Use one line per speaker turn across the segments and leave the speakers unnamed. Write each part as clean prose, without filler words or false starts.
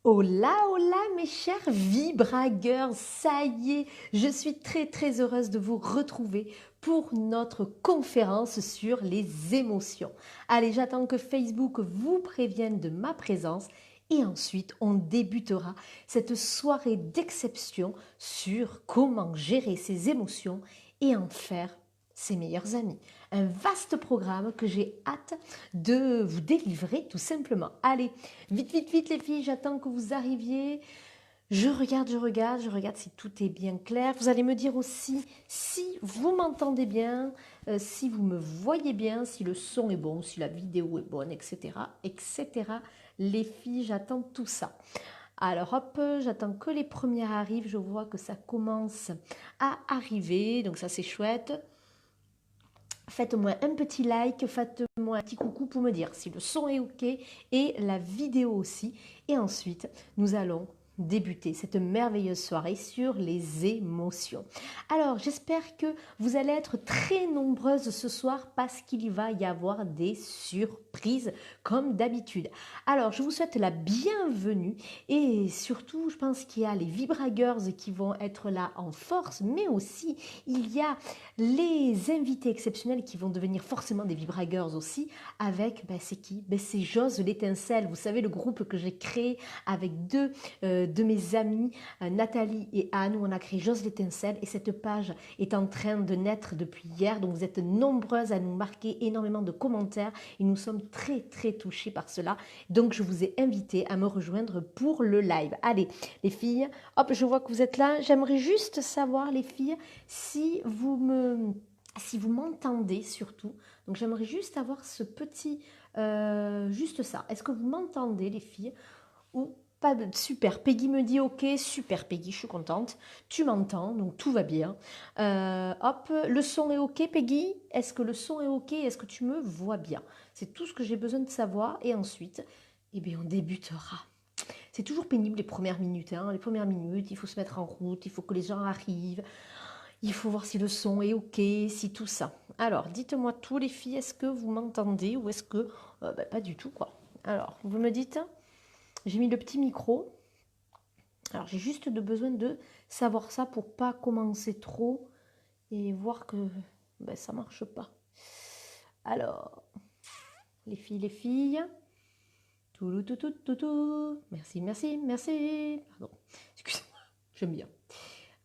Hola, hola mes chers vibragueurs, ça y est, je suis très heureuse de vous retrouver pour notre conférence sur les émotions. Allez, j'attends que Facebook vous prévienne de ma présence et ensuite on débutera cette soirée d'exception sur comment gérer ses émotions et en faire ses meilleurs amis. Un vaste programme que j'ai hâte de vous délivrer tout simplement. Allez, vite les filles, j'attends que vous arriviez. Je regarde si tout est bien clair. Vous allez me dire aussi si vous m'entendez bien, si vous me voyez bien, si le son est bon, si la vidéo est bonne, etc. etc. Les filles, j'attends tout ça. Alors hop, j'attends que les premières arrivent. Je vois que ça commence à arriver, donc ça c'est chouette. Faites-moi un petit like, faites-moi un petit coucou pour me dire si le son est OK et la vidéo aussi. Et ensuite, nous allons débuter cette merveilleuse soirée sur les émotions. Alors, j'espère que vous allez être très nombreuses ce soir parce qu'il va y avoir des surprises comme d'habitude. Alors, je vous souhaite la bienvenue et surtout, je pense qu'il y a les Vibragers qui vont être là en force, mais aussi il y a les invités exceptionnels qui vont devenir forcément des vibragueurs aussi, avec, c'est qui? C'est Jose l'étincelle, vous savez, le groupe que j'ai créé avec deux de mes amis, Nathalie et Anne, où on a créé Jose l'étincelle, et cette page est en train de naître depuis hier, donc vous êtes nombreuses à nous marquer énormément de commentaires, et nous sommes très touchés par cela, donc je vous ai invité à me rejoindre pour le live. Allez, les filles, hop, je vois que vous êtes là, j'aimerais juste savoir, les filles, si vous m'entendez surtout. Donc j'aimerais juste avoir ce petit, juste ça. Est-ce que vous m'entendez les filles ou pas de... Super, Peggy me dit ok, super Peggy, je suis contente. Tu m'entends, donc tout va bien. Hop, le son est ok Peggy? Est-ce que le son est ok? Est-ce que tu me vois bien? C'est tout ce que j'ai besoin de savoir et ensuite, eh bien, on débutera. C'est toujours pénible les premières minutes, hein. Les premières minutes, il faut se mettre en route, il faut que les gens arrivent, il faut voir si le son est ok, si tout ça. Alors, dites-moi tous les filles, est-ce que vous m'entendez ou est-ce que... pas du tout, quoi. Alors, vous me dites, j'ai mis le petit micro. Alors, j'ai juste besoin de savoir ça pour pas commencer trop et voir que ça marche pas. Alors, les filles. Tout. Merci. Pardon, excusez-moi, j'aime bien.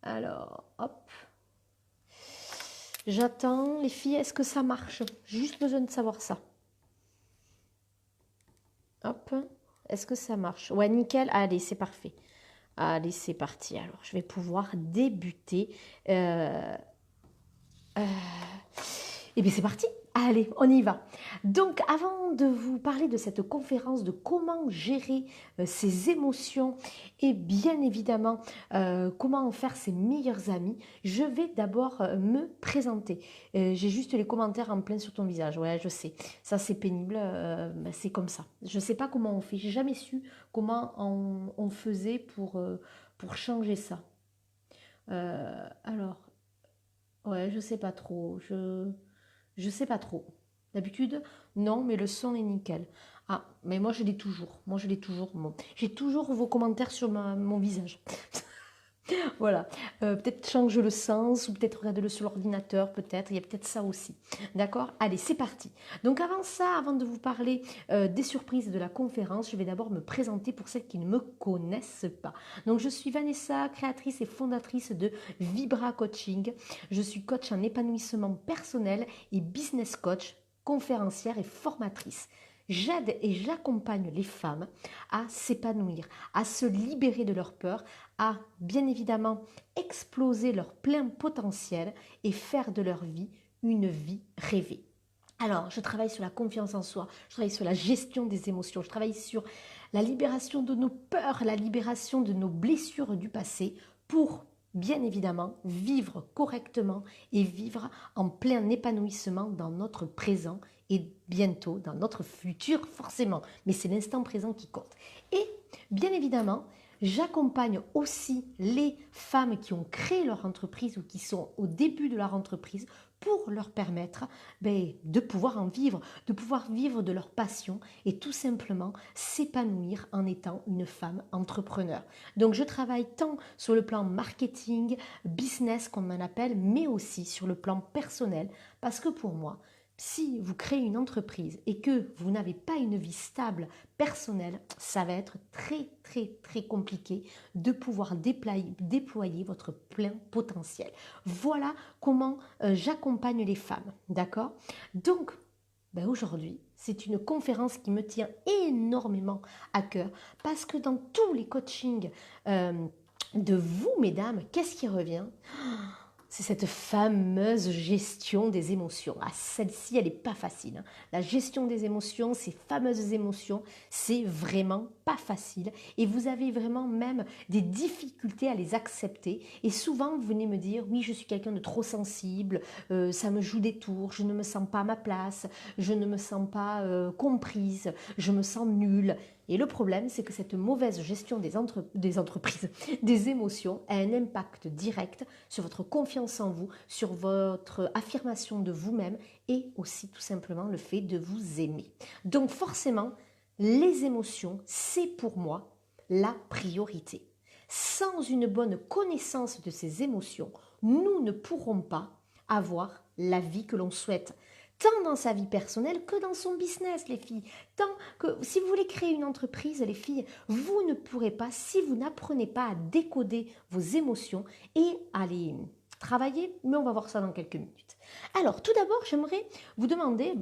Alors, hop. J'attends. Les filles, est-ce que ça marche? J'ai juste besoin de savoir ça. Hop. Est-ce que ça marche? Ouais, nickel. Allez, c'est parfait. Allez, c'est parti. Alors, je vais pouvoir débuter. Et bien, c'est parti. Allez, on y va. Donc, avant de vous parler de cette conférence de comment gérer ses émotions et bien évidemment comment en faire ses meilleurs amis, je vais d'abord me présenter. J'ai juste les commentaires en plein sur ton visage. Ouais, je sais. Ça, c'est pénible. C'est comme ça. Je ne sais pas comment on fait. J'ai jamais su comment on faisait pour changer ça. Alors, ouais, je sais pas trop. Je sais pas trop. D'habitude, non, mais le son est nickel. Ah, mais moi je l'ai toujours. Moi je l'ai toujours. J'ai toujours vos commentaires sur mon visage. Voilà. Peut-être change le sens ou peut-être regarde-le sur l'ordinateur, peut-être. Il y a peut-être ça aussi. D'accord? Allez, c'est parti. Donc avant ça, avant de vous parler des surprises de la conférence, je vais d'abord me présenter pour celles qui ne me connaissent pas. Donc je suis Vanessa, créatrice et fondatrice de Vibra Coaching. Je suis coach en épanouissement personnel et business coach, conférencière et formatrice. J'aide et j'accompagne les femmes à s'épanouir, à se libérer de leur peur, à bien évidemment exploser leur plein potentiel et faire de leur vie une vie rêvée. Alors, je travaille sur la confiance en soi, je travaille sur la gestion des émotions, je travaille sur la libération de nos peurs, la libération de nos blessures du passé pour, bien évidemment, vivre correctement et vivre en plein épanouissement dans notre présent et bientôt dans notre futur forcément. Mais c'est l'instant présent qui compte. Et bien évidemment, J'accompagne aussi les femmes qui ont créé leur entreprise ou qui sont au début de leur entreprise pour leur permettre de pouvoir en vivre, de pouvoir vivre de leur passion et tout simplement s'épanouir en étant une femme entrepreneur. Donc je travaille tant sur le plan marketing, business comme on appelle, mais aussi sur le plan personnel parce que pour moi, si vous créez une entreprise et que vous n'avez pas une vie stable, personnelle, ça va être très très très compliqué de pouvoir déployer votre plein potentiel. Voilà comment j'accompagne les femmes, d'accord? Donc, aujourd'hui, c'est une conférence qui me tient énormément à cœur parce que dans tous les coachings de vous, mesdames, qu'est-ce qui revient? C'est cette fameuse gestion des émotions. Ah, celle-ci, elle n'est pas facile, hein. La gestion des émotions, ces fameuses émotions, c'est vraiment pas facile. Et vous avez vraiment même des difficultés à les accepter. Et souvent, vous venez me dire, oui, je suis quelqu'un de trop sensible, ça me joue des tours, je ne me sens pas à ma place, je ne me sens pas comprise, je me sens nulle. Et le problème, c'est que cette mauvaise gestion des entreprises, des émotions, a un impact direct sur votre confiance en vous, sur votre affirmation de vous-même et aussi tout simplement le fait de vous aimer. Donc forcément, les émotions, c'est pour moi la priorité. Sans une bonne connaissance de ces émotions, nous ne pourrons pas avoir la vie que l'on souhaite, tant dans sa vie personnelle que dans son business, les filles. Tant que si vous voulez créer une entreprise, les filles, vous ne pourrez pas, si vous n'apprenez pas à décoder vos émotions et à les travailler, mais on va voir ça dans quelques minutes. Alors, tout d'abord, j'aimerais vous demander,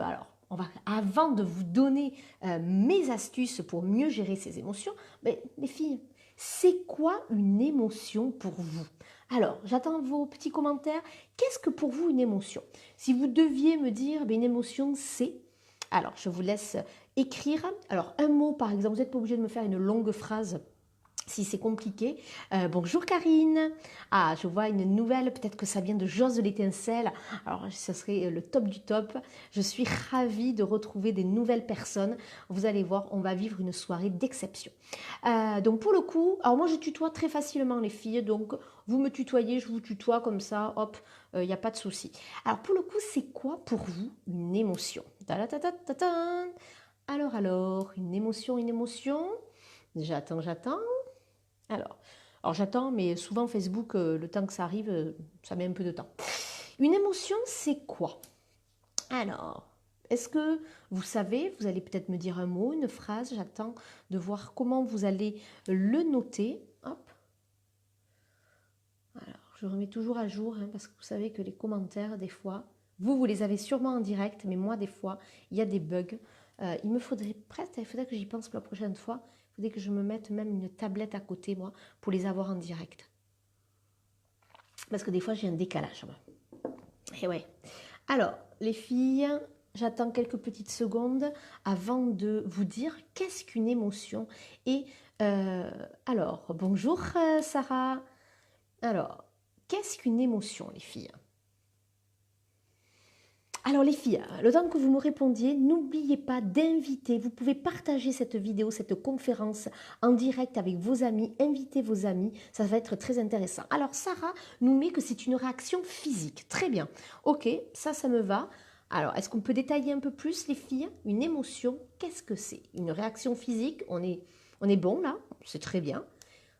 avant de vous donner mes astuces pour mieux gérer ces émotions, les filles, c'est quoi une émotion pour vous? Alors, j'attends vos petits commentaires. Qu'est-ce que pour vous une émotion? Si vous deviez me dire, une émotion, c'est... Alors, je vous laisse écrire. Alors, un mot, par exemple, vous n'êtes pas obligé de me faire une longue phrase si c'est compliqué. Bonjour Karine. Ah, je vois une nouvelle, peut-être que ça vient de Josse de l'étincelle. Alors, ça serait le top du top. Je suis ravie de retrouver des nouvelles personnes. Vous allez voir, on va vivre une soirée d'exception. Donc, pour le coup, alors moi, je tutoie très facilement les filles. Donc, vous me tutoyez, je vous tutoie comme ça, hop, il n'y a pas de souci. Alors, pour le coup, c'est quoi pour vous une émotion? Alors, une émotion, une émotion. J'attends. Alors j'attends, mais souvent Facebook, le temps que ça arrive, ça met un peu de temps. Une émotion, c'est quoi? Alors, est-ce que vous savez, vous allez peut-être me dire un mot, une phrase, j'attends de voir comment vous allez le noter. Hop. Alors, je remets toujours à jour, hein, parce que vous savez que les commentaires, des fois, vous les avez sûrement en direct, mais moi, des fois, il y a des bugs. Il faudrait que j'y pense pour la prochaine fois. Il faudrait que je me mette même une tablette à côté, moi, pour les avoir en direct. Parce que des fois, j'ai un décalage, moi. Et ouais. Alors, les filles, j'attends quelques petites secondes avant de vous dire qu'est-ce qu'une émotion. Et alors, bonjour Sarah. Alors, qu'est-ce qu'une émotion, les filles? Alors les filles, le temps que vous me répondiez, n'oubliez pas d'inviter, vous pouvez partager cette vidéo, cette conférence en direct avec vos amis, invitez vos amis, ça va être très intéressant. Alors Sarah nous met que c'est une réaction physique, très bien, ok, ça me va. Alors est-ce qu'on peut détailler un peu plus les filles? Une émotion, qu'est-ce que c'est? Une réaction physique, on est bon là, c'est très bien.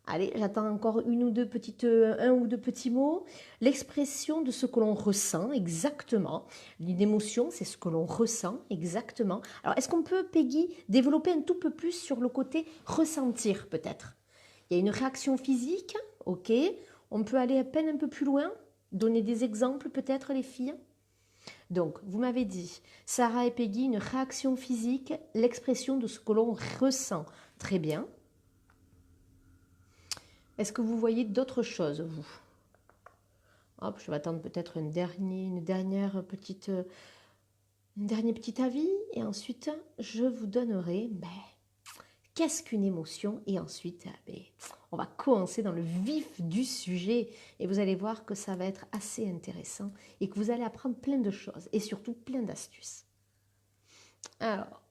Allez, j'attends encore un ou deux petits mots. L'expression de ce que l'on ressent exactement. Une émotion, c'est ce que l'on ressent exactement. Alors, est-ce qu'on peut, Peggy, développer un tout peu plus sur le côté ressentir peut-être? Il y a une réaction physique, ok. On peut aller à peine un peu plus loin, donner des exemples peut-être les filles. Donc, vous m'avez dit, Sarah et Peggy, une réaction physique, l'expression de ce que l'on ressent. Très bien. Est-ce que vous voyez d'autres choses, vous? Hop, je vais attendre peut-être un dernier petit avis. Et ensuite, je vous donnerai qu'est-ce qu'une émotion. Et ensuite, on va commencer dans le vif du sujet. Et vous allez voir que ça va être assez intéressant. Et que vous allez apprendre plein de choses. Et surtout, plein d'astuces. Alors,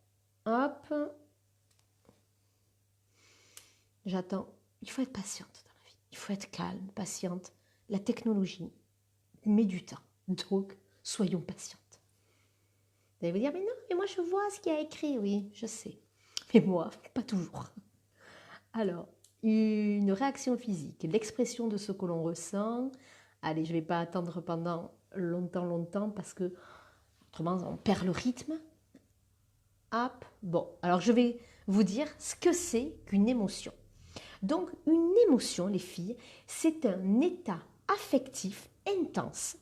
hop. J'attends il faut être patiente dans la vie. Il faut être calme, patiente. La technologie met du temps. Donc, soyons patientes. Vous allez vous dire, mais non, mais moi je vois ce qu'il y a écrit. Oui, je sais. Mais moi, pas toujours. Alors, une réaction physique, l'expression de ce que l'on ressent. Allez, je ne vais pas attendre pendant longtemps parce que autrement on perd le rythme. Hop, bon, alors je vais vous dire ce que c'est qu'une émotion. Donc, une émotion, les filles, c'est un état affectif intense.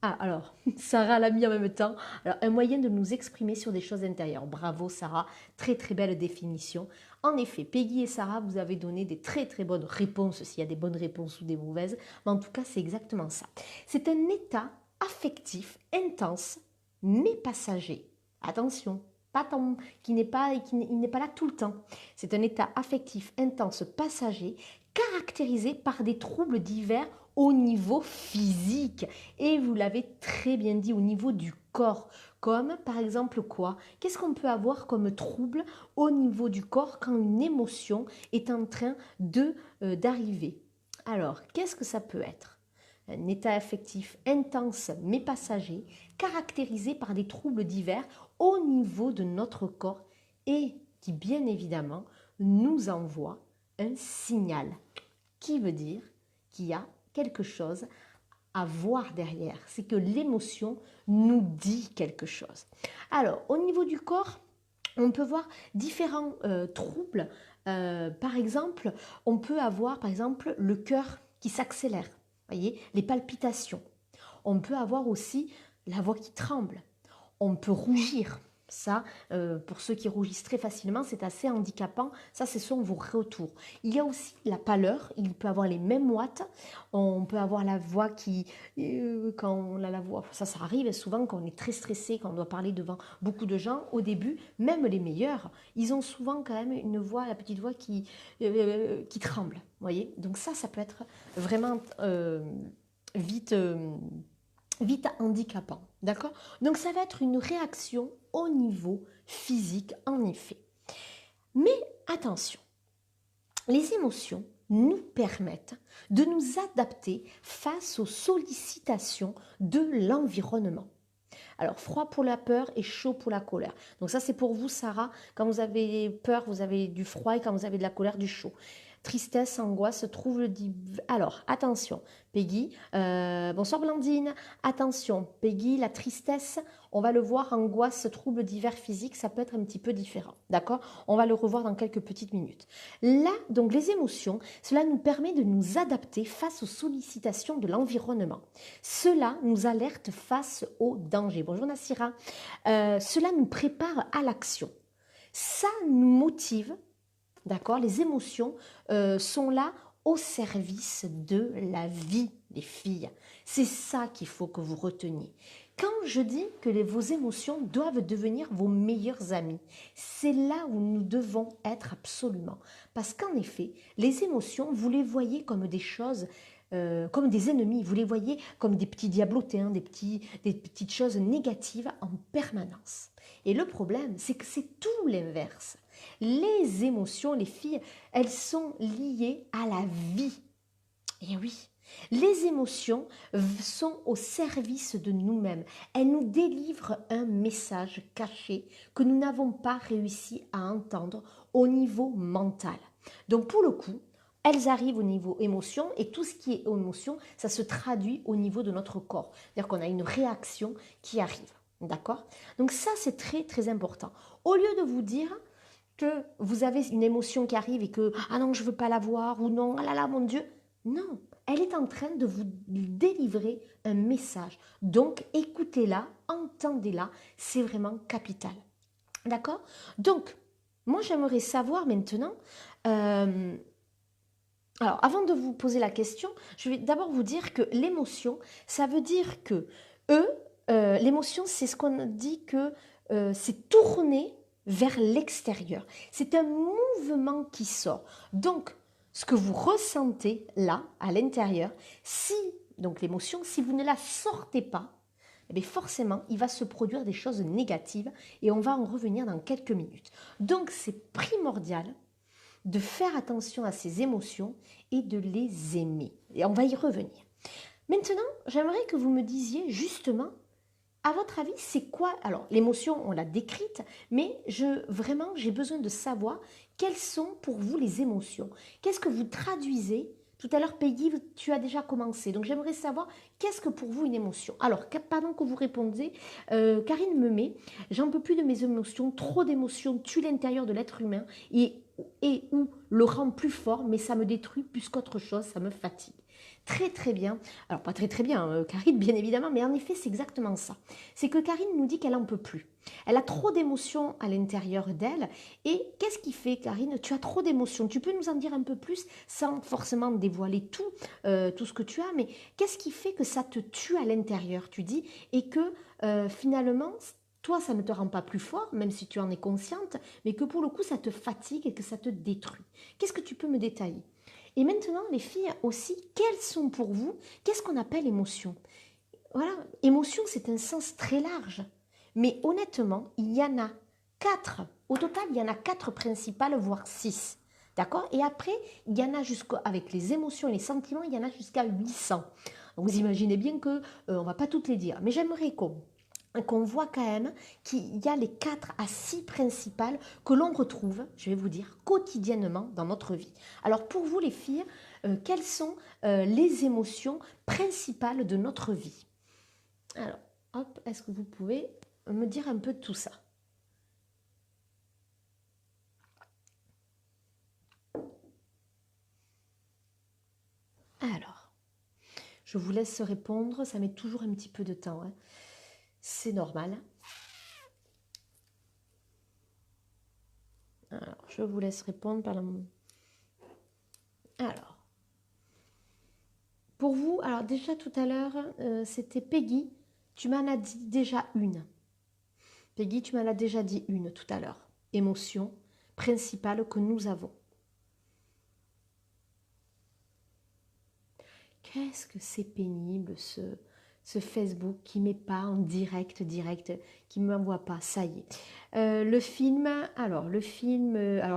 Ah, alors, Sarah l'a mis en même temps. Alors, un moyen de nous exprimer sur des choses intérieures. Bravo, Sarah. Très, très belle définition. En effet, Peggy et Sarah, vous avez donné des très, très bonnes réponses, s'il y a des bonnes réponses ou des mauvaises. Mais en tout cas, c'est exactement ça. C'est un état affectif intense, mais passager. Attention, pas tant, il n'est pas là tout le temps. C'est un état affectif intense, passager, caractérisé par des troubles divers au niveau physique. Et vous l'avez très bien dit, au niveau du corps. Comme par exemple quoi? Qu'est-ce qu'on peut avoir comme trouble au niveau du corps quand une émotion est en train d'arriver? Alors, qu'est-ce que ça peut être? Un état affectif intense mais passager, caractérisé par des troubles divers au niveau de notre corps et qui bien évidemment nous envoie un signal qui veut dire qu'il y a quelque chose à voir derrière. C'est que l'émotion nous dit quelque chose. Alors, au niveau du corps, on peut voir différents troubles. Par exemple, on peut avoir par exemple le cœur qui s'accélère, voyez, les palpitations. On peut avoir aussi la voix qui tremble. On peut rougir. Ça, pour ceux qui rougissent très facilement, c'est assez handicapant. Ça, ce sont vos retours. Il y a aussi la pâleur. Il peut avoir les mêmes watts. On peut avoir la voix qui, quand on a la voix, ça arrive souvent quand on est très stressé, quand on doit parler devant beaucoup de gens. Au début, même les meilleurs, ils ont souvent quand même une voix, la petite voix qui tremble. Voyez. Donc ça peut être vraiment vite handicapant, d'accord? Donc ça va être une réaction au niveau physique, en effet. Mais attention, les émotions nous permettent de nous adapter face aux sollicitations de l'environnement. Alors, froid pour la peur et chaud pour la colère. Donc ça, c'est pour vous, Sarah. Quand vous avez peur, vous avez du froid et quand vous avez de la colère, du chaud. Tristesse, angoisse, trouble. Alors, attention, Peggy. Bonsoir Blandine. Attention, Peggy, la tristesse, on va le voir, angoisse, troubles divers physiques, ça peut être un petit peu différent. D'accord? On va le revoir dans quelques petites minutes. Là, donc les émotions, cela nous permet de nous adapter face aux sollicitations de l'environnement. Cela nous alerte face aux dangers. Bonjour Nassira. Cela nous prépare à l'action. Ça nous motive. D'accord? Les émotions sont là au service de la vie des filles. C'est ça qu'il faut que vous reteniez. Quand je dis que vos émotions doivent devenir vos meilleurs amis, c'est là où nous devons être absolument. Parce qu'en effet, les émotions, vous les voyez comme des choses, comme des ennemis, vous les voyez comme des petits diablotins, des petites choses négatives en permanence. Et le problème, c'est que c'est tout l'inverse. Les émotions, les filles, elles sont liées à la vie. Et oui, les émotions sont au service de nous-mêmes. Elles nous délivrent un message caché que nous n'avons pas réussi à entendre au niveau mental. Donc pour le coup, elles arrivent au niveau émotion et tout ce qui est émotion, ça se traduit au niveau de notre corps. C'est-à-dire qu'on a une réaction qui arrive. D'accord? Donc ça, c'est très très important. Au lieu de vous dire que vous avez une émotion qui arrive et que « Ah non, je ne veux pas la voir » ou « Non, ah là là, mon Dieu », non, elle est en train de vous délivrer un message. Donc, écoutez-la, entendez-la, c'est vraiment capital. D'accord? Donc, moi, j'aimerais savoir maintenant... alors, avant de vous poser la question, je vais d'abord vous dire que l'émotion, ça veut dire que l'émotion, c'est ce qu'on dit que c'est tourné vers l'extérieur. C'est un mouvement qui sort. Donc, ce que vous ressentez là, à l'intérieur, donc l'émotion, si vous ne la sortez pas, eh bien forcément, il va se produire des choses négatives et on va en revenir dans quelques minutes. Donc, c'est primordial de faire attention à ses émotions et de les aimer. Et on va y revenir. Maintenant, j'aimerais que vous me disiez justement, à votre avis, c'est quoi? Alors, l'émotion, on l'a décrite, mais vraiment, j'ai besoin de savoir quelles sont pour vous les émotions. Qu'est-ce que vous traduisez? Tout à l'heure, Peggy, tu as déjà commencé. Donc, j'aimerais savoir qu'est-ce que pour vous une émotion? Alors, pendant que vous répondez, Karine me met, j'en peux plus de mes émotions, trop d'émotions tuent l'intérieur de l'être humain et ou le rend plus fort, mais ça me détruit plus qu'autre chose, ça me fatigue. Très très bien. Alors pas très très bien, Karine bien évidemment, mais en effet c'est exactement ça. C'est que Karine nous dit qu'elle en peut plus. Elle a trop d'émotions à l'intérieur d'elle. Et qu'est-ce qui fait, Karine? Tu as trop d'émotions. Tu peux nous en dire un peu plus sans forcément dévoiler tout ce que tu as, mais qu'est-ce qui fait que ça te tue à l'intérieur, tu dis, et que finalement toi, ça ne te rend pas plus fort, même si tu en es consciente, mais que pour le coup, ça te fatigue et que ça te détruit. Qu'est-ce que tu peux me détailler? Et maintenant, les filles aussi, quelles sont pour vous, qu'est-ce qu'on appelle émotion? Voilà, émotion, c'est un sens très large. Mais honnêtement, il y en a 4. Au total, il y en a 4 principales, voire 6. D'accord? Et après, il y en a avec les émotions et les sentiments, il y en a jusqu'à 800. Donc vous imaginez bien qu'on ne va pas toutes les dire. Mais j'aimerais qu'on voit quand même qu'il y a les 4 à 6 principales que l'on retrouve, je vais vous dire, quotidiennement dans notre vie. Alors pour vous les filles, quelles sont les émotions principales de notre vie? Alors, hop, est-ce que vous pouvez me dire un peu de tout ça? Alors, je vous laisse répondre, ça met toujours un petit peu de temps, hein. C'est normal. Alors, je vous laisse répondre par la... Alors, pour vous, alors déjà tout à l'heure, c'était Peggy, tu m'en as dit déjà une. Peggy, tu m'en as déjà dit une tout à l'heure. Émotion principale que nous avons. Qu'est-ce que c'est pénible ce Facebook qui ne met pas en direct, qui ne m'envoie pas, ça y est. Le film, alors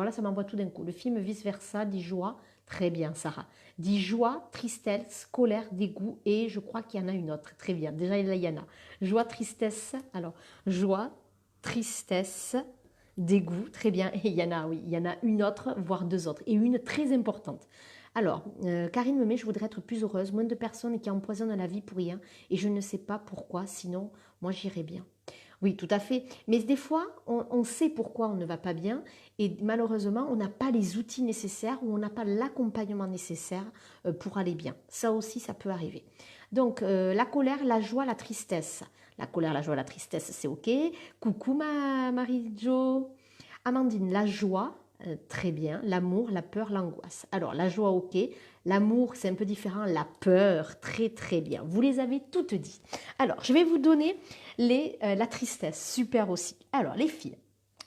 là ça m'envoie tout d'un coup. Le film Vice Versa dit joie, très bien Sarah. Dit joie, tristesse, colère, dégoût et je crois qu'il y en a une autre, très bien. Déjà là il y en a. Joie, tristesse, alors joie, tristesse, dégoût, très bien. Et il y en a, oui, il y en a une autre, voire deux autres. Et une très importante. Alors, Karine me met, je voudrais être plus heureuse, moins de personnes qui empoisonnent la vie pour rien, et je ne sais pas pourquoi, sinon, moi j'irais bien. Oui, tout à fait. Mais des fois, on sait pourquoi on ne va pas bien, et malheureusement, on n'a pas les outils nécessaires, ou on n'a pas l'accompagnement nécessaire pour aller bien. Ça aussi, ça peut arriver. Donc, la colère, la joie, la tristesse. La colère, la joie, la tristesse, c'est OK. Coucou Marie-Jo. Amandine, la joie, très bien. L'amour, la peur, l'angoisse. Alors, la joie, ok. L'amour, c'est un peu différent. La peur, très très bien. Vous les avez toutes dit. Alors, je vais vous donner la tristesse, super aussi. Alors, les filles,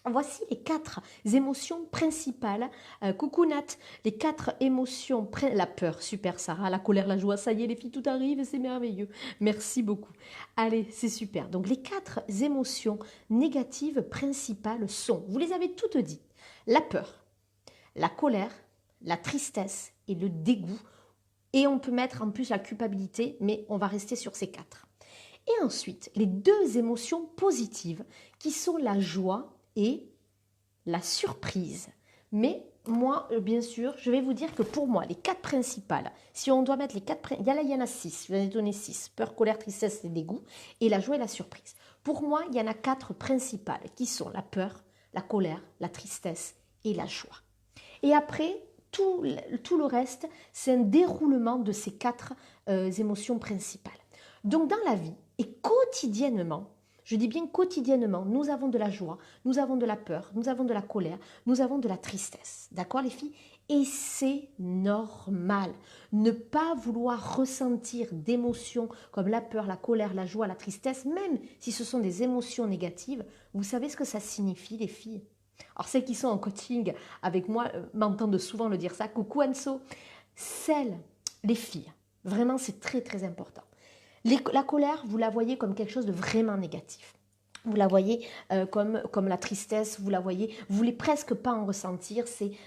voici les 4 émotions principales. Coucou Nat, les 4 émotions, la peur, super Sarah, la colère, la joie, ça y est les filles, tout arrive, c'est merveilleux. Merci beaucoup. Allez, c'est super. Donc les 4 émotions négatives principales sont, vous les avez toutes dit, la peur, la colère, la tristesse et le dégoût. Et on peut mettre en plus la culpabilité, mais on va rester sur ces 4. Et ensuite, les 2 émotions positives qui sont la joie et la surprise. Mais moi, bien sûr, je vais vous dire que pour moi, les 4 principales, si on doit mettre les 4, il y en a 6, je vais en donner 6, peur, colère, tristesse et dégoût, et la joie et la surprise. Pour moi, il y en a 4 principales qui sont la peur, la colère, la tristesse et la joie. Et après, tout le reste, c'est un déroulement de ces 4 émotions principales. Donc dans la vie, et quotidiennement, je dis bien quotidiennement, nous avons de la joie, nous avons de la peur, nous avons de la colère, nous avons de la tristesse. D'accord les filles? Et c'est normal. Ne pas vouloir ressentir d'émotions comme la peur, la colère, la joie, la tristesse, même si ce sont des émotions négatives, vous savez ce que ça signifie les filles? Alors celles qui sont en coaching avec moi m'entendent souvent le dire ça. Coucou Anso. Les filles, vraiment c'est très très important. La colère, vous la voyez comme quelque chose de vraiment négatif. Vous la voyez comme la tristesse, vous la voyez, vous voulez presque pas en ressentir,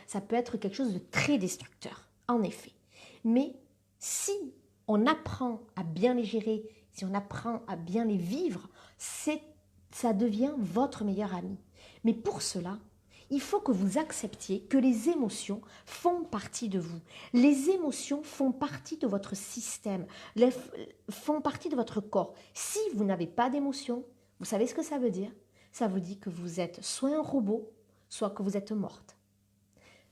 ça peut être quelque chose de très destructeur, en effet. Mais si on apprend à bien les gérer, si on apprend à bien les vivre, ça devient votre meilleur ami. Mais pour cela, il faut que vous acceptiez que les émotions font partie de vous. Les émotions font partie de votre système, font partie de votre corps. Si vous n'avez pas d'émotions, vous savez ce que ça veut dire? Ça veut dire que vous êtes soit un robot, soit que vous êtes morte.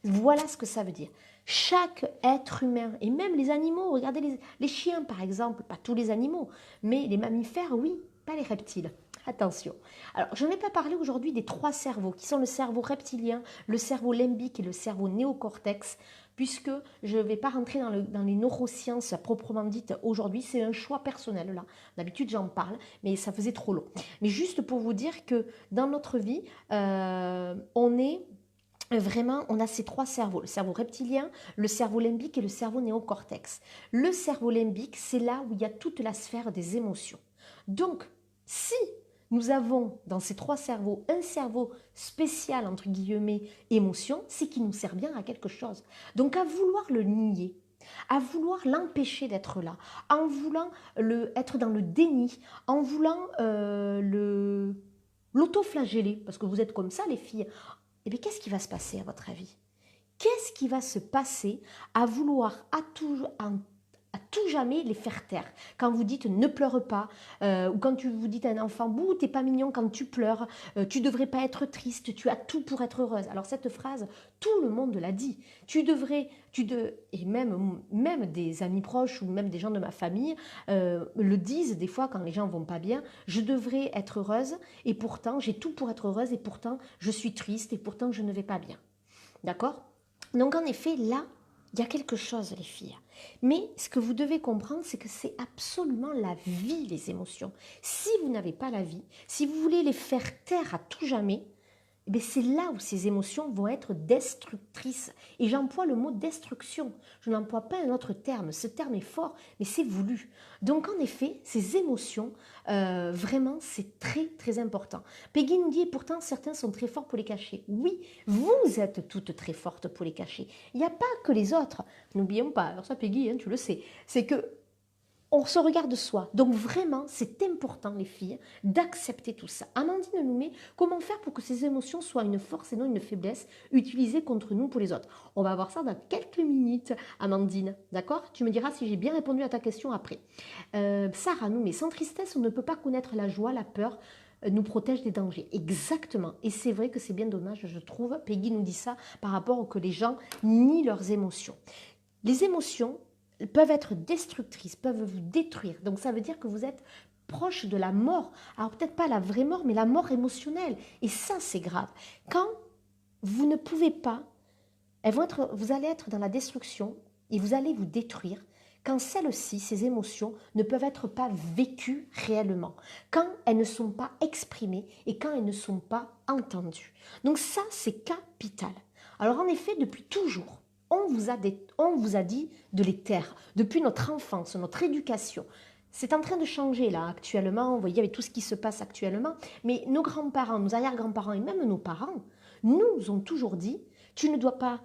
Voilà ce que ça veut dire. Chaque être humain, et même les animaux, regardez les chiens par exemple, pas tous les animaux, mais les mammifères, oui, pas les reptiles. Attention. Alors, je n'ai pas parlé aujourd'hui des 3 cerveaux, qui sont le cerveau reptilien, le cerveau limbique et le cerveau néocortex, puisque je ne vais pas rentrer dans les neurosciences proprement dites aujourd'hui, c'est un choix personnel là. D'habitude, j'en parle, mais ça faisait trop long. Mais juste pour vous dire que dans notre vie, on a ces 3 cerveaux, le cerveau reptilien, le cerveau limbique et le cerveau néocortex. Le cerveau limbique, c'est là où il y a toute la sphère des émotions. Donc, si nous avons dans ces 3 cerveaux un cerveau spécial, entre guillemets, émotion, c'est qu'il nous sert bien à quelque chose. Donc, à vouloir le nier, à vouloir l'empêcher d'être là, en voulant être dans le déni, en voulant l'autoflageller, parce que vous êtes comme ça les filles, eh bien, qu'est-ce qui va se passer à votre avis? Qu'est-ce qui va se passer à vouloir à tout jamais les faire taire? Quand vous dites ne pleure pas, ou quand vous dites à un enfant, bouh, t'es pas mignon quand tu pleures, tu devrais pas être triste, tu as tout pour être heureuse. Alors cette phrase, tout le monde l'a dit. Et même des amis proches ou même des gens de ma famille le disent des fois quand les gens vont pas bien, je devrais être heureuse et pourtant j'ai tout pour être heureuse et pourtant je suis triste et pourtant je ne vais pas bien. D'accord? Donc en effet, là, il y a quelque chose, les filles. Mais ce que vous devez comprendre, c'est que c'est absolument la vie, les émotions. Si vous n'avez pas la vie, si vous voulez les faire taire à tout jamais, eh c'est là où ces émotions vont être destructrices. Et j'emploie le mot destruction. Je n'emploie pas un autre terme. Ce terme est fort, mais c'est voulu. Donc en effet, ces émotions, vraiment, c'est très très important. Peggy nous dit, et pourtant certains sont très forts pour les cacher. Oui, vous êtes toutes très fortes pour les cacher. Il n'y a pas que les autres. N'oublions pas, alors ça Peggy, hein, tu le sais, c'est que on se regarde soi. Donc vraiment, c'est important, les filles, d'accepter tout ça. Amandine nous met comment faire pour que ces émotions soient une force et non une faiblesse utilisée contre nous pour les autres. On va voir ça dans quelques minutes, Amandine. D'accord? Tu me diras si j'ai bien répondu à ta question après. Sarah nous met sans tristesse, on ne peut pas connaître la joie, la peur nous protège des dangers. Exactement. Et c'est vrai que c'est bien dommage, je trouve. Peggy nous dit ça par rapport au que les gens nient leurs émotions. Les émotions peuvent être destructrices, peuvent vous détruire. Donc ça veut dire que vous êtes proche de la mort. Alors peut-être pas la vraie mort, mais la mort émotionnelle. Et ça, c'est grave. Quand vous ne pouvez pas, vous allez être dans la destruction et vous allez vous détruire quand celles-ci, ces émotions, ne peuvent être pas vécues réellement, quand elles ne sont pas exprimées et quand elles ne sont pas entendues. Donc ça, c'est capital. Alors en effet, depuis toujours, on vous a dit de les taire. Depuis notre enfance, notre éducation. C'est en train de changer là actuellement, vous voyez avec tout ce qui se passe actuellement. Mais nos grands-parents, nos arrière-grands-parents et même nos parents nous ont toujours dit, tu ne dois pas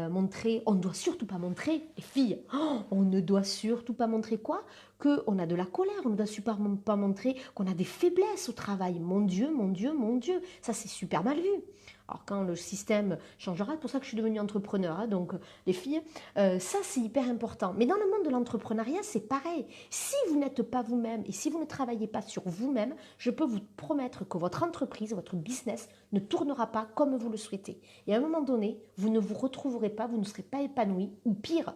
montrer, on ne doit surtout pas montrer, les filles, on ne doit surtout pas montrer quoi? Qu'on a de la colère, on ne doit surtout pas montrer qu'on a des faiblesses au travail. Mon Dieu, mon Dieu, mon Dieu, ça c'est super mal vu. Alors quand le système changera, c'est pour ça que je suis devenue entrepreneur, hein, donc les filles, ça c'est hyper important. Mais dans le monde de l'entrepreneuriat, c'est pareil. Si vous n'êtes pas vous-même et si vous ne travaillez pas sur vous-même, je peux vous promettre que votre entreprise, votre business ne tournera pas comme vous le souhaitez. Et à un moment donné, vous ne vous retrouverez pas, vous ne serez pas épanoui, ou pire,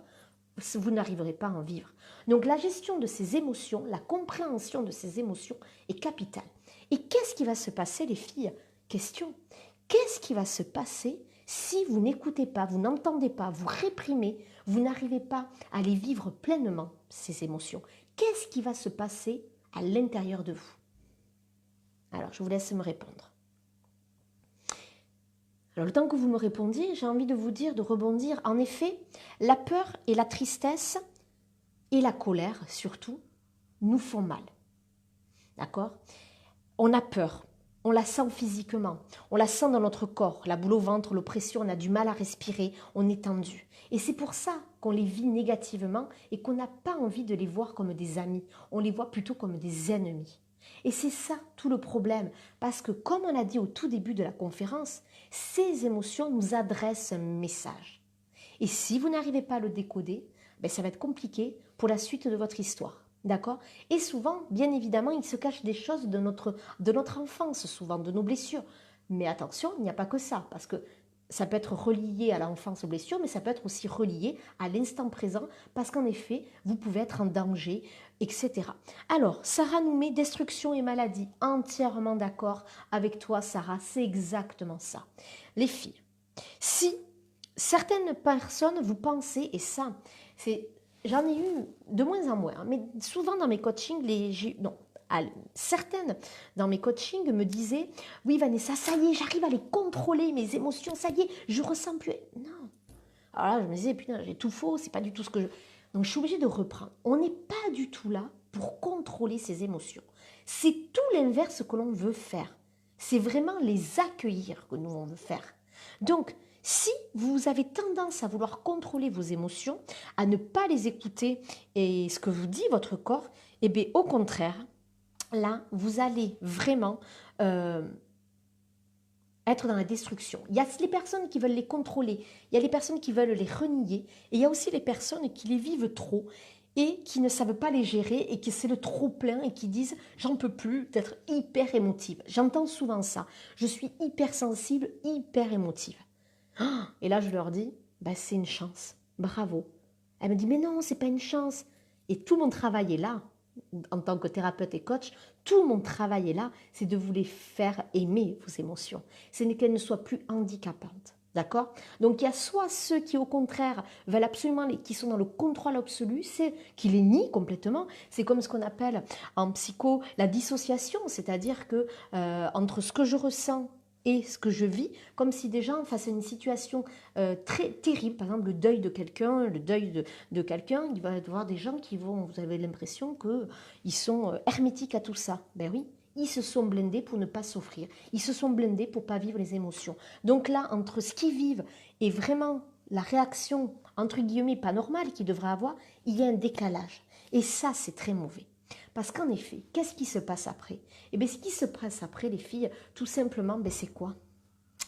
vous n'arriverez pas à en vivre. Donc la gestion de ces émotions, la compréhension de ces émotions est capitale. Et qu'est-ce qui va se passer, les filles? Question. Qu'est-ce qui va se passer si vous n'écoutez pas, vous n'entendez pas, vous réprimez, vous n'arrivez pas à les vivre pleinement, ces émotions? Qu'est-ce qui va se passer à l'intérieur de vous? Alors, je vous laisse me répondre. Alors, le temps que vous me répondiez, j'ai envie de vous dire, de rebondir. En effet, la peur et la tristesse, et la colère surtout, nous font mal. D'accord? On a peur. On la sent physiquement, on la sent dans notre corps, la boule au ventre, l'oppression, on a du mal à respirer, on est tendu. Et c'est pour ça qu'on les vit négativement et qu'on n'a pas envie de les voir comme des amis, on les voit plutôt comme des ennemis. Et c'est ça tout le problème, parce que comme on a dit au tout début de la conférence, ces émotions nous adressent un message. Et si vous n'arrivez pas à le décoder, ben ça va être compliqué pour la suite de votre histoire. D'accord? Et souvent, bien évidemment, il se cache des choses de notre enfance, souvent, de nos blessures. Mais attention, il n'y a pas que ça, parce que ça peut être relié à l'enfance aux blessures, mais ça peut être aussi relié à l'instant présent, parce qu'en effet, vous pouvez être en danger, etc. Alors, Sarah nous met destruction et maladie. Entièrement d'accord avec toi, Sarah, c'est exactement ça. Les filles, si certaines personnes, vous pensez, et ça, c'est... J'en ai eu de moins en moins, mais souvent dans mes coachings, certaines dans mes coachings me disaient « Oui Vanessa, ça y est, j'arrive à les contrôler, mes émotions, ça y est, je ressens plus... » Non. Alors là, je me disais « Putain, j'ai tout faux, c'est pas du tout ce que je... » Donc je suis obligée de reprendre. On n'est pas du tout là pour contrôler ses émotions. C'est tout l'inverse que l'on veut faire. C'est vraiment les accueillir que nous on veut faire. Donc, si vous avez tendance à vouloir contrôler vos émotions, à ne pas les écouter et ce que vous dit votre corps, eh bien au contraire, là, vous allez vraiment être dans la destruction. Il y a les personnes qui veulent les contrôler, il y a les personnes qui veulent les renier, et il y a aussi les personnes qui les vivent trop et qui ne savent pas les gérer et qui c'est le trop plein et qui disent j'en peux plus d'être hyper émotive. J'entends souvent ça. Je suis hyper sensible, hyper émotive. Et là, je leur dis, bah, c'est une chance, bravo. Elle me dit, mais non, c'est pas une chance. Et tout mon travail est là, en tant que thérapeute et coach, tout mon travail est là, c'est de vous les faire aimer, vos émotions. C'est qu'elles ne soient plus handicapantes. D'accord? Donc, il y a soit ceux qui, au contraire, veulent absolument, qui sont dans le contrôle absolu, c'est qui les nient complètement. C'est comme ce qu'on appelle en psycho la dissociation, c'est-à-dire que entre ce que je ressens et ce que je vis, comme si déjà face à une situation très terrible, par exemple le deuil de quelqu'un, il va y avoir des gens qui vont, vous avez l'impression qu'ils sont hermétiques à tout ça. Ben oui, ils se sont blindés pour ne pas souffrir, ils se sont blindés pour ne pas vivre les émotions. Donc là, entre ce qu'ils vivent et vraiment la réaction, entre guillemets, pas normale qu'ils devraient avoir, il y a un décalage. Et ça, c'est très mauvais. Parce qu'en effet, qu'est-ce qui se passe après? Eh bien, ce qui se passe après, les filles, tout simplement, ben, c'est quoi?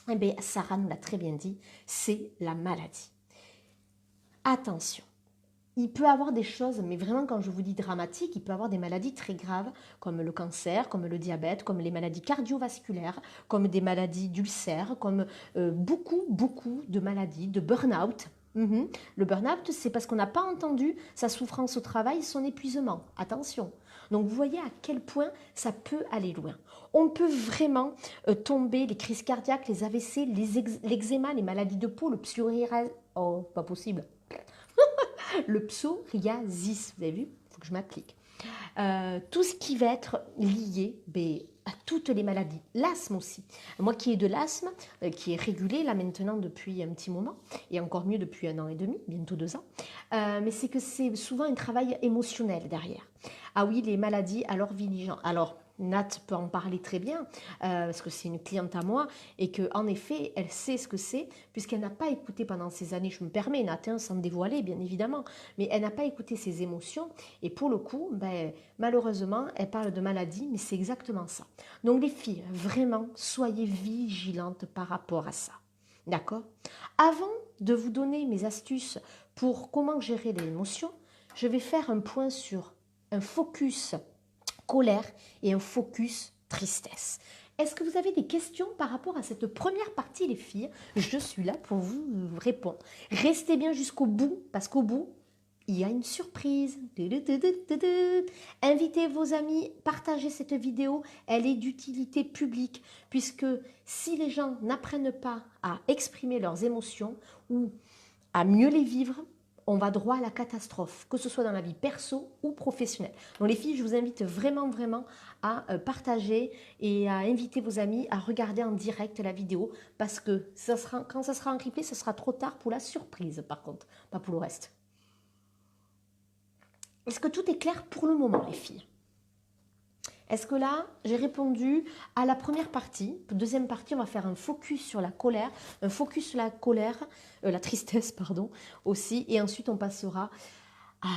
Eh bien, Sarah nous l'a très bien dit, c'est la maladie. Attention, il peut y avoir des choses, mais vraiment quand je vous dis dramatiques, il peut y avoir des maladies très graves, comme le cancer, comme le diabète, comme les maladies cardiovasculaires, comme des maladies d'ulcères, comme beaucoup de maladies, de burn-out. Le burn-out, c'est parce qu'on n'a pas entendu sa souffrance au travail, son épuisement. Attention. Donc vous voyez à quel point ça peut aller loin. On peut vraiment tomber, les crises cardiaques, les AVC, l'eczéma, les maladies de peau, le psoriasis. Oh, pas possible. Le psoriasis, vous avez vu? Il faut que je m'applique. Tout ce qui va être lié à toutes les maladies. L'asthme aussi. Moi qui ai de l'asthme, qui est régulé là maintenant depuis un petit moment, et encore mieux depuis 1 an et demi, bientôt 2 ans, mais c'est que c'est souvent un travail émotionnel derrière. Ah oui, les maladies alors vigilantes. Alors, Nat peut en parler très bien, parce que c'est une cliente à moi, et qu'en effet, elle sait ce que c'est, puisqu'elle n'a pas écouté pendant ces années, je me permets, Nat, sans dévoiler, bien évidemment, mais elle n'a pas écouté ses émotions, et pour le coup, malheureusement, elle parle de maladie, mais c'est exactement ça. Donc les filles, vraiment, soyez vigilantes par rapport à ça. D'accord? Avant de vous donner mes astuces pour comment gérer les émotions, je vais faire un point sur un focus colère et un focus tristesse. Est-ce que vous avez des questions par rapport à cette première partie, les filles? Je suis là pour vous répondre. Restez bien jusqu'au bout, parce qu'au bout, il y a une surprise. Invitez vos amis, partagez cette vidéo, elle est d'utilité publique, puisque si les gens n'apprennent pas à exprimer leurs émotions ou à mieux les vivre, on va droit à la catastrophe, que ce soit dans la vie perso ou professionnelle. Donc les filles, je vous invite vraiment à partager et à inviter vos amis à regarder en direct la vidéo, parce que quand ça sera en replay, ce sera trop tard pour la surprise par contre, pas pour le reste. Est-ce que tout est clair pour le moment, les filles? Est-ce que là, j'ai répondu à la première partie? Deuxième partie, on va faire un focus sur la colère, un focus sur la colère, la tristesse, pardon, aussi. Et ensuite, on passera à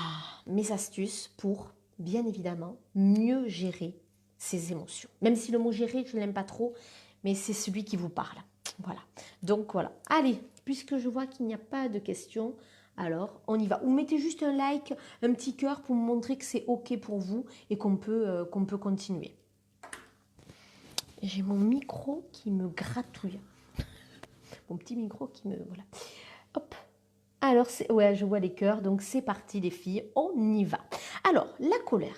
mes astuces pour, bien évidemment, mieux gérer ses émotions. Même si le mot gérer, je ne l'aime pas trop, mais c'est celui qui vous parle. Voilà. Donc voilà. Allez, puisque je vois qu'il n'y a pas de questions, alors on y va. Ou mettez juste un like, un petit cœur pour me montrer que c'est OK pour vous et qu'on peut continuer. J'ai mon micro qui me gratouille. Mon petit micro qui me... Voilà. Hop. Alors, ouais, je vois les cœurs, donc c'est parti les filles, on y va. Alors, la colère.